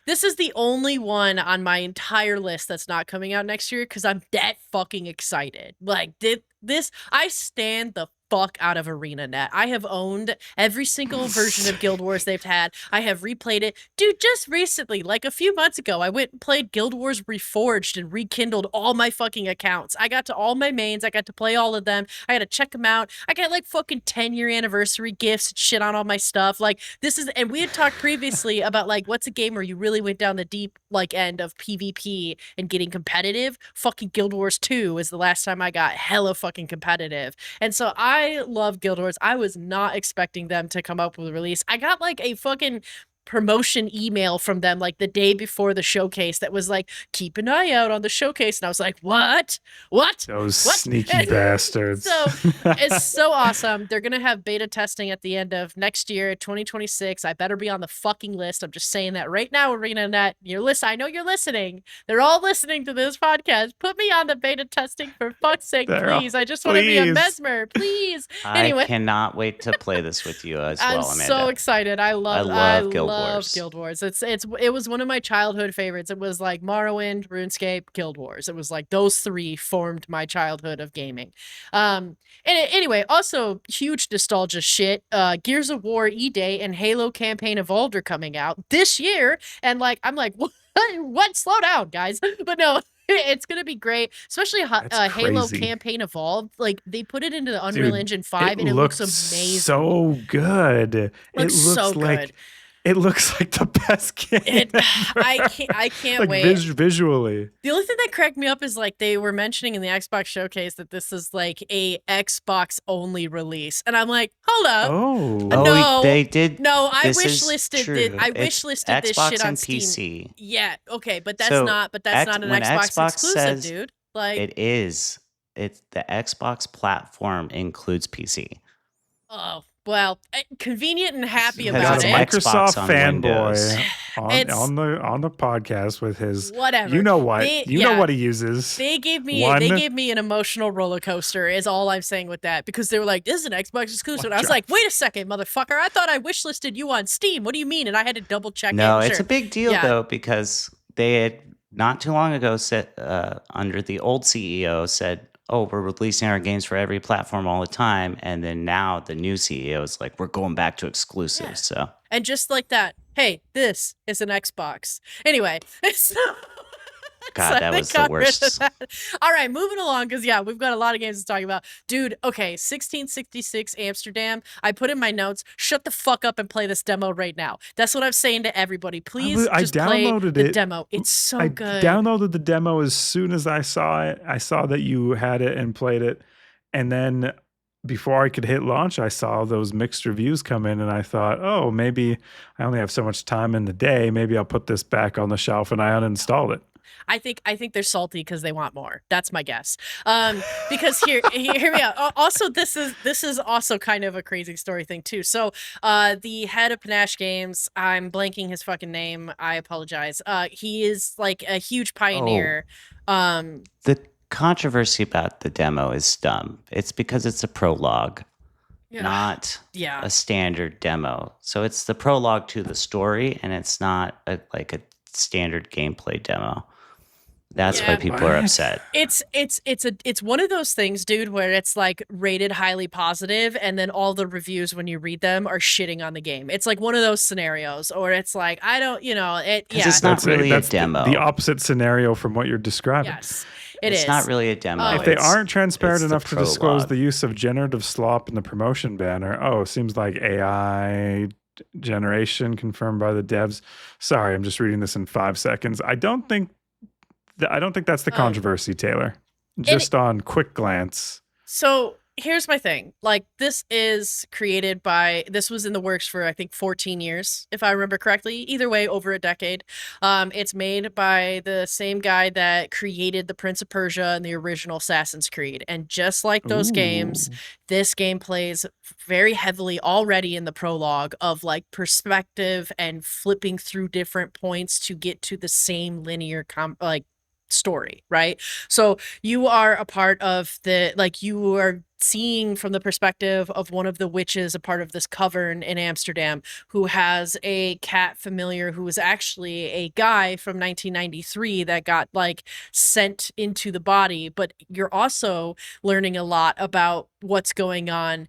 Speaker 1: This is the only one on my entire list that's not coming out next year because I'm that fucking excited. Like this, I stand the fuck out of ArenaNet. I have owned every single version of Guild Wars they've had. I have replayed it. Dude, just recently, like a few months ago, I went and played Guild Wars Reforged and rekindled all my fucking accounts. I got to all my mains. I got to play all of them. I got to check them out. I got like fucking 10-year anniversary gifts and shit on all my stuff. Like this is, and we had talked previously about like what's a game where you really went down the deep like end of PvP and getting competitive. Fucking Guild Wars 2 is the last time I got hella fucking competitive. And so I love Guild Wars. I was not expecting them to come up with a release. I got like a fucking promotion email from them like the day before the showcase that was like, keep an eye out on the showcase. And I was like, what?
Speaker 3: Those
Speaker 1: What?
Speaker 3: sneaky bastards.
Speaker 1: So it's so awesome. They're going to have beta testing at the end of next year, 2026. I better be on the fucking list. I'm just saying that right now, ArenaNet. I know you're listening. They're all listening to this podcast. Put me on the beta testing for fuck's sake, please. I just want to be a
Speaker 3: please.
Speaker 1: mesmer, please. Anyway.
Speaker 2: I cannot wait to play this with you as well,
Speaker 1: I'm
Speaker 2: Amanda.
Speaker 1: so excited. I love
Speaker 2: Guild Wars.
Speaker 1: Guild Wars. It was one of my childhood favorites. It was like Morrowind, RuneScape, Guild Wars. It was like those three formed my childhood of gaming. Anyway, also huge nostalgia shit. Gears of War E-Day and Halo Campaign Evolved are coming out this year, and like I'm like, what? Slow down, guys. But no. It's gonna be great, especially Halo
Speaker 3: crazy.
Speaker 1: Campaign Evolved. Like they put it into the Unreal
Speaker 3: Dude,
Speaker 1: Engine 5, and it looks amazing.
Speaker 3: So good. It
Speaker 1: Looks so
Speaker 3: like
Speaker 1: good.
Speaker 3: it looks like the best game.
Speaker 1: I can't
Speaker 3: like
Speaker 1: wait.
Speaker 3: Visually.
Speaker 1: The only thing that cracked me up is like they were mentioning in the Xbox showcase that this is like a Xbox only release, and I'm like, hold up.
Speaker 3: Oh.
Speaker 1: No.
Speaker 2: They did.
Speaker 1: No, I
Speaker 2: This
Speaker 1: wish
Speaker 2: is
Speaker 1: listed
Speaker 2: true.
Speaker 1: this. I
Speaker 2: It's
Speaker 1: wish listed this
Speaker 2: Xbox
Speaker 1: shit on
Speaker 2: and
Speaker 1: Steam.
Speaker 2: PC.
Speaker 1: Yeah, okay, but that's
Speaker 2: So,
Speaker 1: not. But that's not an
Speaker 2: when
Speaker 1: Xbox,
Speaker 2: Xbox
Speaker 1: exclusive,
Speaker 2: says
Speaker 1: dude. Like,
Speaker 2: It is. It's the Xbox platform includes PC.
Speaker 1: oh well, convenient and happy
Speaker 2: Has
Speaker 1: about
Speaker 3: Got a
Speaker 2: its
Speaker 1: it.
Speaker 2: Xbox
Speaker 3: Microsoft
Speaker 2: on
Speaker 3: fanboy
Speaker 1: It's-
Speaker 3: on the podcast with his
Speaker 1: Whatever.
Speaker 3: you know what
Speaker 1: They-
Speaker 3: you know
Speaker 1: yeah.
Speaker 3: what he uses.
Speaker 1: They gave me an emotional roller coaster is all I'm saying with that, because they were like, this is an Xbox exclusive. And I was
Speaker 3: Watch
Speaker 1: like, wait a second, motherfucker. I thought I wish listed you on Steam. What do you mean? And I had to double check
Speaker 2: No,
Speaker 1: it.
Speaker 2: it's
Speaker 1: Sure.
Speaker 2: a big deal
Speaker 1: Yeah.
Speaker 2: though, because they had not too long ago said under the old CEO said, "Oh, we're releasing our games for every platform all the time," and then now the new CEO is like, "We're going back to exclusives."
Speaker 1: Yeah.
Speaker 2: So
Speaker 1: And just like that, hey, this is an Xbox. Anyway,
Speaker 2: God, that
Speaker 1: they
Speaker 2: was the
Speaker 1: got rid of
Speaker 2: worst.
Speaker 1: that. All right, moving along, because yeah, we've got a lot of games to talk about. Dude, okay, 1666 Amsterdam. I put in my notes, shut the fuck up and play this demo right now. That's what I'm saying to everybody. Please
Speaker 3: I
Speaker 1: just play
Speaker 3: downloaded
Speaker 1: the
Speaker 3: it.
Speaker 1: demo. It's so
Speaker 3: I
Speaker 1: good.
Speaker 3: downloaded the demo as soon as I saw it. I saw that you had it and played it. And then before I could hit launch, I saw those mixed reviews come in and I thought, oh, maybe I only have so much time in the day. Maybe I'll put this back on the shelf, and I uninstalled it.
Speaker 1: I think they're salty because they want more. That's my guess. Because here we go. Also, this is also kind of a crazy story thing too. So, the head of Panache Games, I'm blanking his fucking name. I apologize. He is like a huge pioneer.
Speaker 2: The controversy about the demo is dumb. It's because it's a prologue, not a standard demo. So it's the prologue to the story, and it's not like a standard gameplay demo. That's why people are upset.
Speaker 1: It's one of those things, dude, where it's like rated highly positive, and then all the reviews when you read them are shitting on the game. It's like one of those scenarios, or it's like I don't,
Speaker 2: it's not really a demo.
Speaker 3: The opposite scenario from what you're describing.
Speaker 1: Yes,
Speaker 2: it's not really a demo.
Speaker 3: If they aren't transparent enough to disclose the use of generative slop in the promotion banner, seems like AI generation confirmed by the devs. Sorry, I'm just reading this in 5 seconds. I don't think that's the controversy, Taylor. Just on quick glance.
Speaker 1: So here's my thing. Like, this was in the works for, I think, 14 years, if I remember correctly. Either way, over a decade. It's made by the same guy that created the Prince of Persia and the original Assassin's Creed. And just like those games, this game plays very heavily already in the prologue of like perspective and flipping through different points to get to the same linear story, right? So you are a part of you are seeing from the perspective of one of the witches, a part of this coven in Amsterdam, who has a cat familiar who is actually a guy from 1993 that got like sent into the body. But you're also learning a lot about what's going on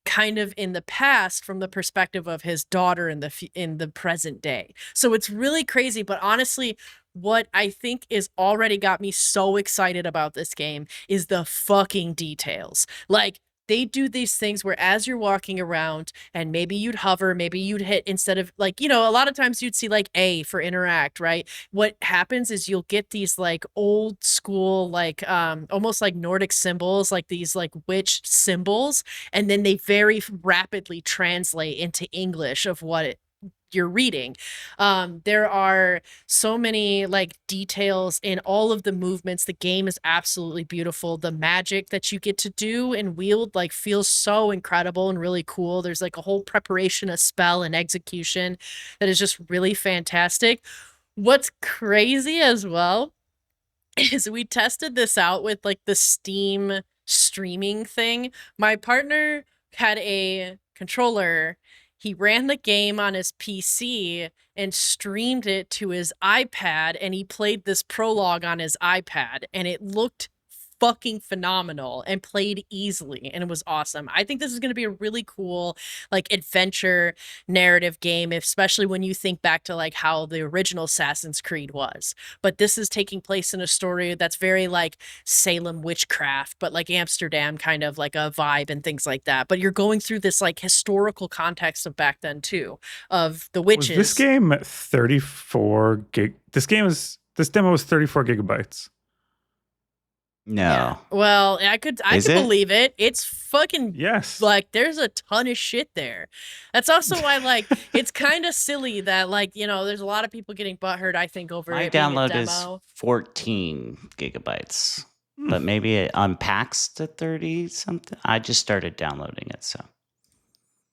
Speaker 1: kind of in the past from the perspective of his daughter in the present day. So it's really crazy, but honestly, what I think is already got me so excited about this game is the fucking details. Like, they do these things where as you're walking around and maybe you'd hover, maybe you'd hit instead of a lot of times you'd see like A for interact, right? What happens is you'll get these like old school, like almost like Nordic symbols, like these like witch symbols. And then they very rapidly translate into English of what you're reading. There are so many like details in all of the movements. The game is absolutely beautiful. The magic that you get to do and wield like feels so incredible and really cool. There's like a whole preparation of spell and execution that is just really fantastic. What's crazy as well is we tested this out with like the Steam streaming thing. My partner had a controller. He ran the game on his PC and streamed it to his iPad, and he played this prologue on his iPad, and it looked fucking phenomenal and played easily, and it was awesome. I think this is going to be a really cool like adventure narrative game, especially when you think back to like how the original Assassin's Creed was. But this is taking place in a story that's very like Salem witchcraft, but like Amsterdam kind of like a vibe and things like that. But you're going through this like historical context of back then too, of the witches.
Speaker 3: Was this game 34 gig? This demo was 34 gigabytes.
Speaker 2: No.
Speaker 1: Yeah. Well, I could believe it. It's fucking
Speaker 3: yes.
Speaker 1: Like there's a ton of shit there. That's also why like it's kind of silly that like there's a lot of people getting butthurt. I think over
Speaker 2: my
Speaker 1: it being
Speaker 2: download
Speaker 1: a
Speaker 2: is
Speaker 1: demo.
Speaker 2: 14 gigabytes, but maybe it unpacks to 30 something. I just started downloading it, so.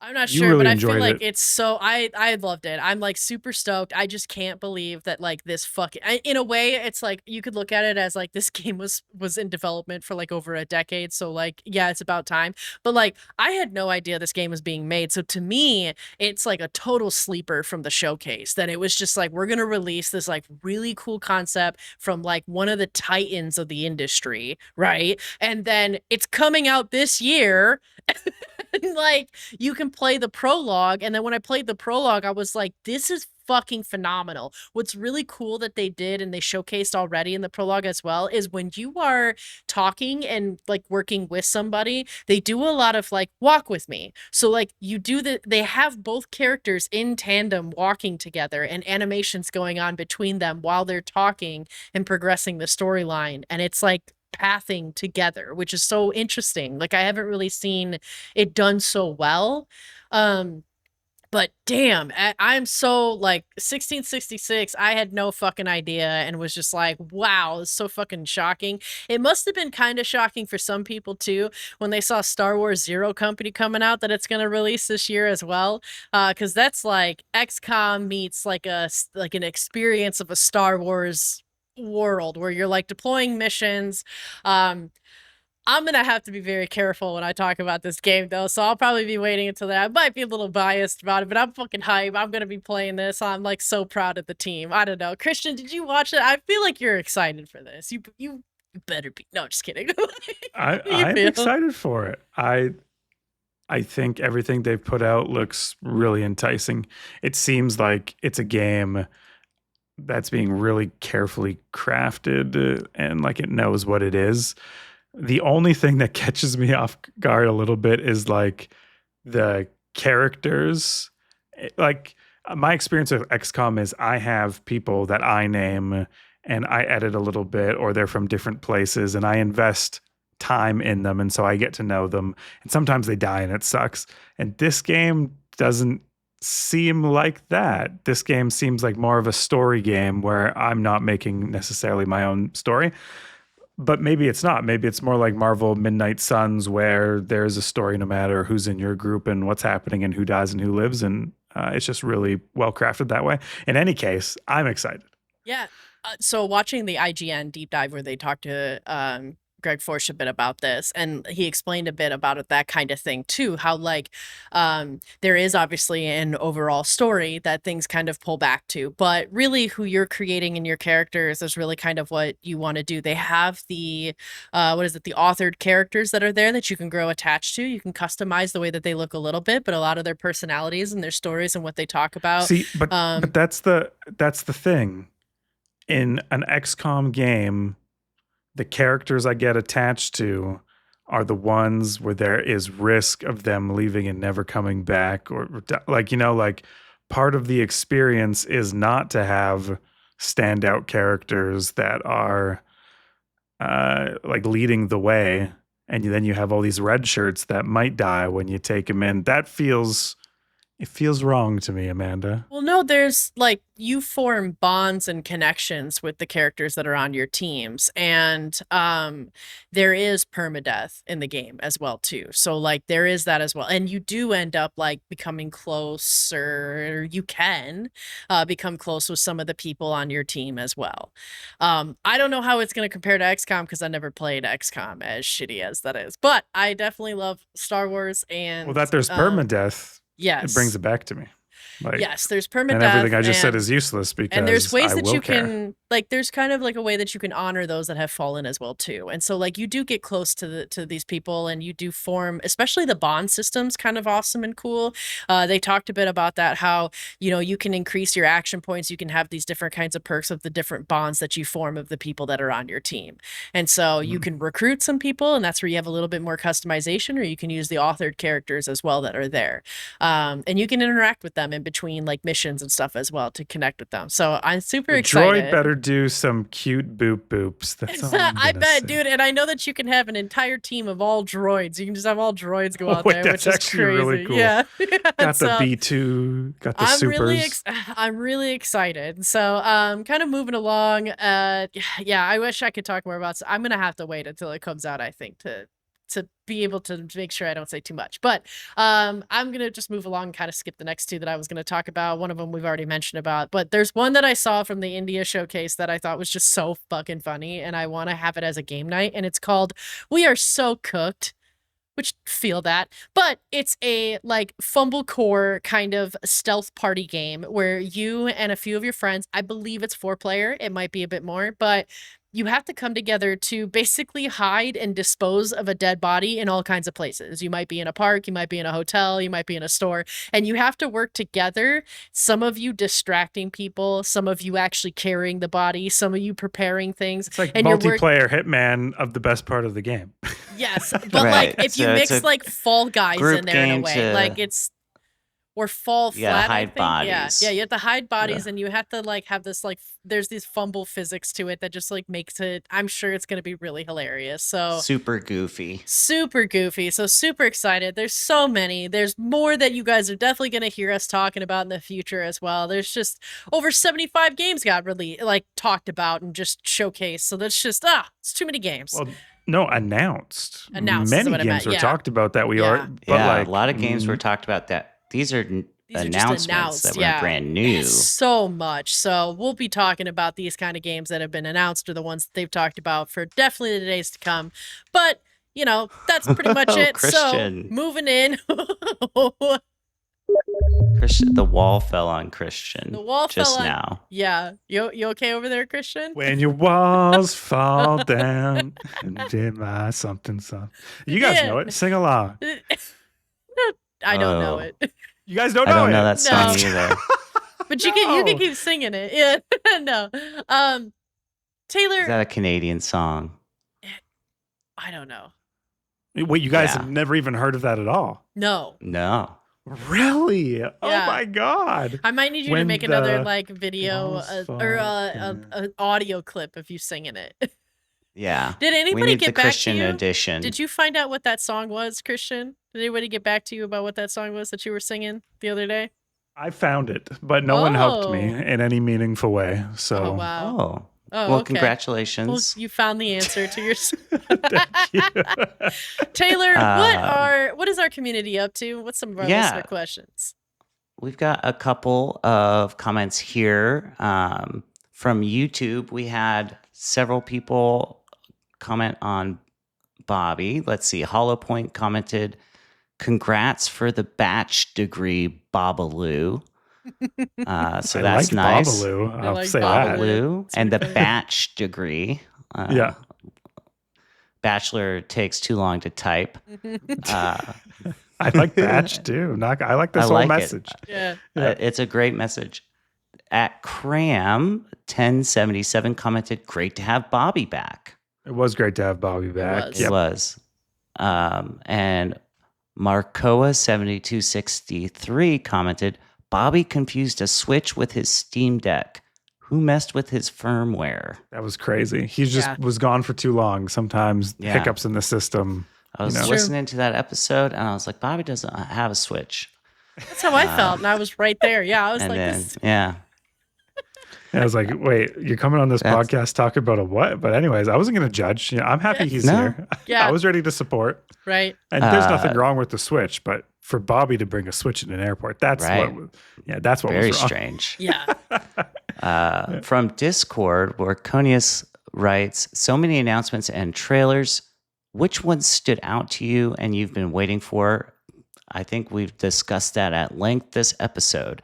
Speaker 1: I'm not sure, but I feel like it's so I loved it. I'm like super stoked. I just can't believe that like this fucking in a way it's like you could look at it as like this game was in development for like over a decade, so like yeah, it's about time. But like I had no idea this game was being made. So to me, it's like a total sleeper from the showcase. That it was just like we're going to release this like really cool concept from like one of the titans of the industry, right? And then it's coming out this year. Like you can play the prologue, and then when I played the prologue, I was like, this is fucking phenomenal. What's really cool that they did and they showcased already in the prologue as well is when you are talking and like working with somebody, they do a lot of like walk with me. So like they have both characters in tandem walking together and animations going on between them while they're talking and progressing the storyline. And it's like pathing together, which is so interesting. Like I haven't really seen it done so well. But damn, I'm so like 1666. I had no fucking idea and was just like, wow, it's so fucking shocking. It must have been kind of shocking for some people too when they saw Star Wars Zero Company coming out that it's going to release this year as well. Because that's like XCOM meets like an experience of a Star Wars world where you're like deploying missions. I'm going to have to be very careful when I talk about this game, though, so I'll probably be waiting until that. I might be a little biased about it, but I'm fucking hype. I'm going to be playing this. I'm, like, so proud of the team. I don't know. Christian, did you watch it? I feel like you're excited for this. You better be. No, just kidding.
Speaker 3: I'm excited for it. I think everything they've put out looks really enticing. It seems like it's a game that's being really carefully crafted and like it knows what it is. The only thing that catches me off guard a little bit is like the characters. Like my experience with XCOM is I have people that I name and I edit a little bit, or they're from different places and I invest time in them. And so I get to know them. And sometimes they die and it sucks. And this game doesn't seem like that. This game seems like more of a story game where I'm not making necessarily my own story. But maybe it's not. Maybe it's more like Marvel Midnight Suns, where there's a story no matter who's in your group and what's happening and who dies and who lives. And it's just really well crafted that way. In any case, I'm excited.
Speaker 1: Yeah. So watching the IGN deep dive where they talked to Greg Forsch a bit about this, and he explained a bit about it, that kind of thing too, how like there is obviously an overall story that things kind of pull back to, but really who you're creating in your characters is really kind of what you want to do. They have the the authored characters that are there that you can grow attached to. You can customize the way that they look a little bit, but a lot of their personalities and their stories and what they talk about.
Speaker 3: See, but that's the thing. In an XCOM game, the characters I get attached to are the ones where there is risk of them leaving and never coming back, or like, you know, like part of the experience is not to have standout characters that are like leading the way. And then you have all these red shirts that might die when you take them in. It feels wrong to me, Amanda.
Speaker 1: Well, no, there's like you form bonds and connections with the characters that are on your teams, and there is permadeath in the game as well too. So like there is that as well, and you do end up like becoming close, or you can become close with some of the people on your team as well. I don't know how it's going to compare to XCOM because I never played XCOM, as shitty as that is, but I definitely love Star Wars, and
Speaker 3: well, that there's permadeath.
Speaker 1: Yes.
Speaker 3: It brings it back to me. Like,
Speaker 1: yes, there's permadeath.
Speaker 3: And everything I just said is useless because
Speaker 1: and there's ways that you
Speaker 3: care.
Speaker 1: can like there's kind of like a way that you can honor those that have fallen as well too. And so like you do get close to these people, and you do form, especially the bond system's kind of awesome and cool. They talked a bit about that, how, you know, you can increase your action points, you can have these different kinds of perks of the different bonds that you form of the people that are on your team. And so you can recruit some people, and that's where you have a little bit more customization, or you can use the authored characters as well that are there. And you can interact with them in between like missions and stuff as well to connect with them. So I'm super excited.
Speaker 3: Droid better do some cute boop boops. That's all
Speaker 1: I bet,
Speaker 3: say.
Speaker 1: dude. And I know that you can have an entire team of all droids. You can just have all droids go out there,
Speaker 3: that's
Speaker 1: which is
Speaker 3: actually
Speaker 1: crazy.
Speaker 3: really cool.
Speaker 1: Yeah.
Speaker 3: Got the B2, got the supers.
Speaker 1: I'm really excited. So kind of moving along. Yeah, I wish I could talk more about I'm gonna have to wait until it comes out, I think, to be able to make sure I don't say too much. But I'm going to just move along and kind of skip the next two that I was going to talk about. One of them we've already mentioned about, but there's one that I saw from the India showcase that I thought was just so fucking funny, and I want to have it as a game night, and it's called We Are So Cooked, which feel that, but it's a like fumble core kind of stealth party game where you and a few of your friends, I believe it's 4-player, it might be a bit more, but you have to come together to basically hide and dispose of a dead body in all kinds of places. You might be in a park, you might be in a hotel, you might be in a store, and you have to work together. Some of you distracting people, some of you actually carrying the body, some of you preparing things.
Speaker 3: It's like
Speaker 1: and
Speaker 3: multiplayer Hitman of the best part of the game.
Speaker 1: Yes, but
Speaker 2: Right.
Speaker 1: like if you
Speaker 2: So it's
Speaker 1: mix
Speaker 2: a
Speaker 1: like Fall Guys
Speaker 2: group
Speaker 1: in there in a
Speaker 2: game
Speaker 1: way,
Speaker 2: to-
Speaker 1: like it's or fall
Speaker 2: You gotta
Speaker 1: flat. I
Speaker 2: hide
Speaker 1: think.
Speaker 2: bodies.
Speaker 1: Yeah, you have to hide bodies,
Speaker 3: Yeah.
Speaker 1: and you have to like have this like there's these fumble physics to it that just like makes it. I'm sure it's gonna be really hilarious. So
Speaker 2: Super goofy.
Speaker 1: super goofy. So super excited. There's so many. There's more that you guys are definitely gonna hear us talking about in the future as well. There's just over 75 games got really like talked about and just showcased. So that's just it's too many games.
Speaker 3: Well, no, announced.
Speaker 1: Announced is
Speaker 3: Many
Speaker 1: what I
Speaker 3: games
Speaker 1: meant,
Speaker 3: were
Speaker 1: yeah.
Speaker 3: talked about that we
Speaker 1: Yeah.
Speaker 3: are, but
Speaker 2: Yeah,
Speaker 3: like
Speaker 2: a lot of games were talked about that. These are
Speaker 1: These are just
Speaker 2: announcements
Speaker 1: announced,
Speaker 2: that were
Speaker 1: yeah.
Speaker 2: brand new.
Speaker 1: So much. So we'll be talking about these kind of games that have been announced or the ones that they've talked about for definitely the days to come. But, you know, that's pretty much
Speaker 2: Oh,
Speaker 1: it.
Speaker 2: Christian.
Speaker 1: So moving in.
Speaker 2: Christian, the wall fell on Christian.
Speaker 1: The wall
Speaker 2: just
Speaker 1: fell on-
Speaker 2: now.
Speaker 1: Yeah. You okay over there, Christian?
Speaker 3: when your walls fall down and did my something. You guys
Speaker 1: Yeah.
Speaker 3: know it. Sing along.
Speaker 1: I don't know
Speaker 2: Oh.
Speaker 1: it.
Speaker 3: You guys don't
Speaker 2: I
Speaker 3: know
Speaker 2: don't
Speaker 3: it.
Speaker 2: know that song
Speaker 1: No.
Speaker 2: either.
Speaker 1: But you can
Speaker 3: No.
Speaker 1: keep singing it. Yeah. No. Taylor,
Speaker 2: Is that a Canadian song?
Speaker 1: I don't know.
Speaker 3: Wait, you guys
Speaker 2: Yeah.
Speaker 3: have never even heard of that at all?
Speaker 1: No.
Speaker 2: No.
Speaker 3: Really? Oh
Speaker 1: Yeah.
Speaker 3: my god.
Speaker 1: I might need you to
Speaker 3: When
Speaker 1: make another
Speaker 3: the
Speaker 1: like video
Speaker 3: walls
Speaker 1: or
Speaker 3: fall down.
Speaker 1: a audio clip of you singing it.
Speaker 2: Yeah.
Speaker 1: Did
Speaker 2: We
Speaker 1: anybody
Speaker 2: need
Speaker 1: get
Speaker 2: the
Speaker 1: back
Speaker 2: Christian
Speaker 1: to you?
Speaker 2: edition.
Speaker 1: Did you find out what that song was, Christian? Did anybody get back to you about what that song was that you were singing the other day?
Speaker 3: I found it, but no one helped me
Speaker 1: Oh.
Speaker 3: in any meaningful way. So
Speaker 1: Oh wow.
Speaker 2: Oh.
Speaker 1: Oh,
Speaker 2: Well,
Speaker 1: okay.
Speaker 2: congratulations.
Speaker 1: Well, you found the answer to your
Speaker 3: thank you.
Speaker 1: Taylor,
Speaker 2: Um,
Speaker 1: what is our community up to? What's some of our
Speaker 2: Yeah.
Speaker 1: listener questions?
Speaker 2: We've got a couple of comments here from YouTube. We had several people comment on Bobby. Let's see. Hollow Point commented, "Congrats for the batch degree, Babaloo." So
Speaker 3: I
Speaker 2: that's
Speaker 3: like
Speaker 2: nice.
Speaker 3: Babaloo.
Speaker 1: I
Speaker 3: I'll
Speaker 1: like
Speaker 3: say
Speaker 1: Babaloo.
Speaker 3: that.
Speaker 2: Babaloo
Speaker 1: It's
Speaker 2: and the
Speaker 1: pretty funny.
Speaker 2: batch degree.
Speaker 3: Yeah.
Speaker 2: Bachelor takes too long to type. Uh,
Speaker 3: I like Batch too. I like this
Speaker 2: I
Speaker 3: whole
Speaker 2: like it.
Speaker 3: message.
Speaker 1: Yeah.
Speaker 3: Yeah.
Speaker 2: It's a great message. At Cram 1077 commented, "Great to have Bobby back."
Speaker 3: It was great to have Bobby back.
Speaker 1: was.
Speaker 2: It
Speaker 3: Yep.
Speaker 2: was. And Marcoa 7263 commented, "Bobby confused a Switch with his Steam Deck. Who messed with his firmware?"
Speaker 3: That was crazy. He just
Speaker 1: Yeah.
Speaker 3: was gone for too long. Sometimes
Speaker 2: Yeah.
Speaker 3: hiccups in the system.
Speaker 2: I was
Speaker 3: You know?
Speaker 2: listening to that episode and I was like, Bobby doesn't have a Switch.
Speaker 1: That's how I felt, and I was right there. Yeah, I was
Speaker 2: And
Speaker 1: like,
Speaker 2: then,
Speaker 1: this.
Speaker 2: yeah.
Speaker 3: And I was like, wait, you're coming on this
Speaker 2: That's-
Speaker 3: podcast talking about a what? But anyways, I wasn't going to judge. You know, I'm happy he's
Speaker 2: No.
Speaker 3: here.
Speaker 1: Yeah.
Speaker 3: I was ready to support.
Speaker 1: Right.
Speaker 3: And there's
Speaker 2: Uh,
Speaker 3: nothing wrong with the Switch, but for Bobby to bring a Switch in an airport, that's
Speaker 2: Right.
Speaker 3: that's what
Speaker 2: Very
Speaker 3: was wrong.
Speaker 2: strange.
Speaker 1: Yeah.
Speaker 2: From Discord, where Conius writes, "So many announcements and trailers. Which ones stood out to you and you've been waiting for?" I think we've discussed that at length this episode.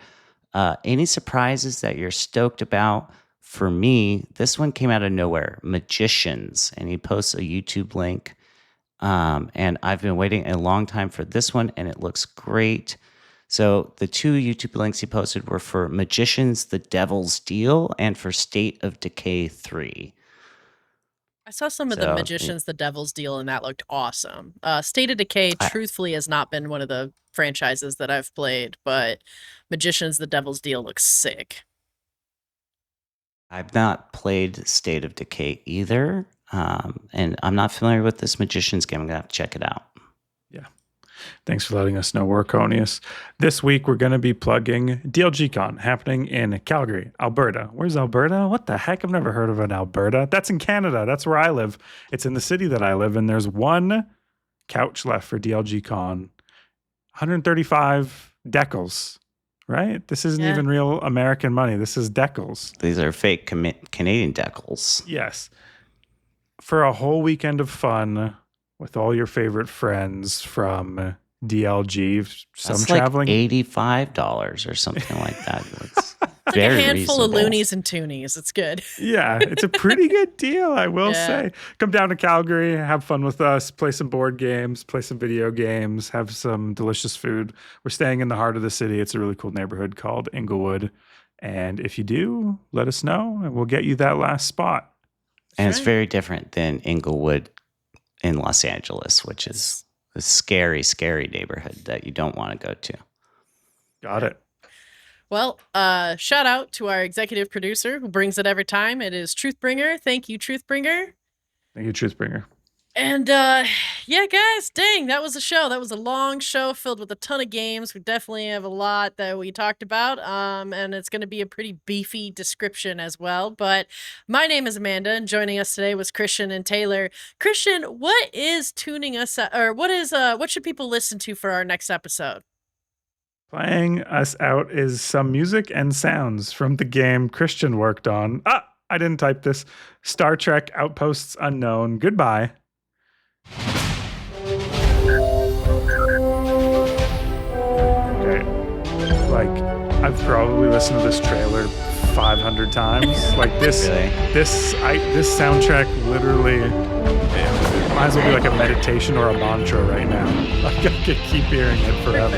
Speaker 2: Any surprises that you're stoked about? For me, this one came out of nowhere. Magicians. And he posts a YouTube link. And I've been waiting a long time for this one, and it looks great. So the two YouTube links he posted were for Magicians, The Devil's Deal, and for State of Decay 3.
Speaker 1: I saw some of the
Speaker 2: So,
Speaker 1: Magicians, The Devil's Deal, and that looked awesome. State of Decay, truthfully, has not been one of the franchises that I've played, but Magicians, The Devil's Deal looks sick.
Speaker 2: I've not played State of Decay either, and I'm not familiar with this Magicians game. I'm going to have to check it out.
Speaker 3: Thanks for letting us know, Warconius. This week, we're going to be plugging DLGCon happening in Calgary, Alberta. Where's Alberta? What the heck? I've never heard of an Alberta. That's in Canada. That's where I live. It's in the city that I live in. There's one couch left for DLGCon. 135 decals, right? This isn't
Speaker 1: Yeah.
Speaker 3: even real American money. This is decals.
Speaker 2: These are fake Canadian decals.
Speaker 3: Yes. For a whole weekend of fun with all your favorite friends from DLG, some
Speaker 2: That's
Speaker 3: traveling.
Speaker 2: like $85 or something like that.
Speaker 1: It's like a
Speaker 2: Very
Speaker 1: handful of
Speaker 2: reasonable.
Speaker 1: loonies and toonies. It's good.
Speaker 3: Yeah, it's a pretty good deal, I will
Speaker 1: Yeah.
Speaker 3: say. Come down to Calgary, have fun with us, play some board games, play some video games, have some delicious food. We're staying in the heart of the city. It's a really cool neighborhood called Inglewood. And if you do, let us know and we'll get you that last spot.
Speaker 2: And it's
Speaker 1: right.
Speaker 2: very different than Inglewood in Los Angeles, which is a scary, scary neighborhood that you don't want to go to.
Speaker 3: Got it.
Speaker 1: Well, shout out to our executive producer who brings it every time. It is Truthbringer. Thank you, Truthbringer.
Speaker 3: Thank you, Truthbringer.
Speaker 1: And yeah, guys, dang, that was a show. That was a long show filled with a ton of games. We definitely have a lot that we talked about. And it's going to be a pretty beefy description as well. But my name is Amanda, and joining us today was Christian and Taylor. Christian, what is tuning us or what should people listen to for our next episode?
Speaker 3: Playing us out is some music and sounds from the game Christian worked on. I didn't type this. Star Trek Outposts Unknown. Goodbye. Okay. Like, I've probably listened to this trailer 500 times. Like this soundtrack literally it might as well be like a meditation or a mantra right now. Like I could keep hearing it forever.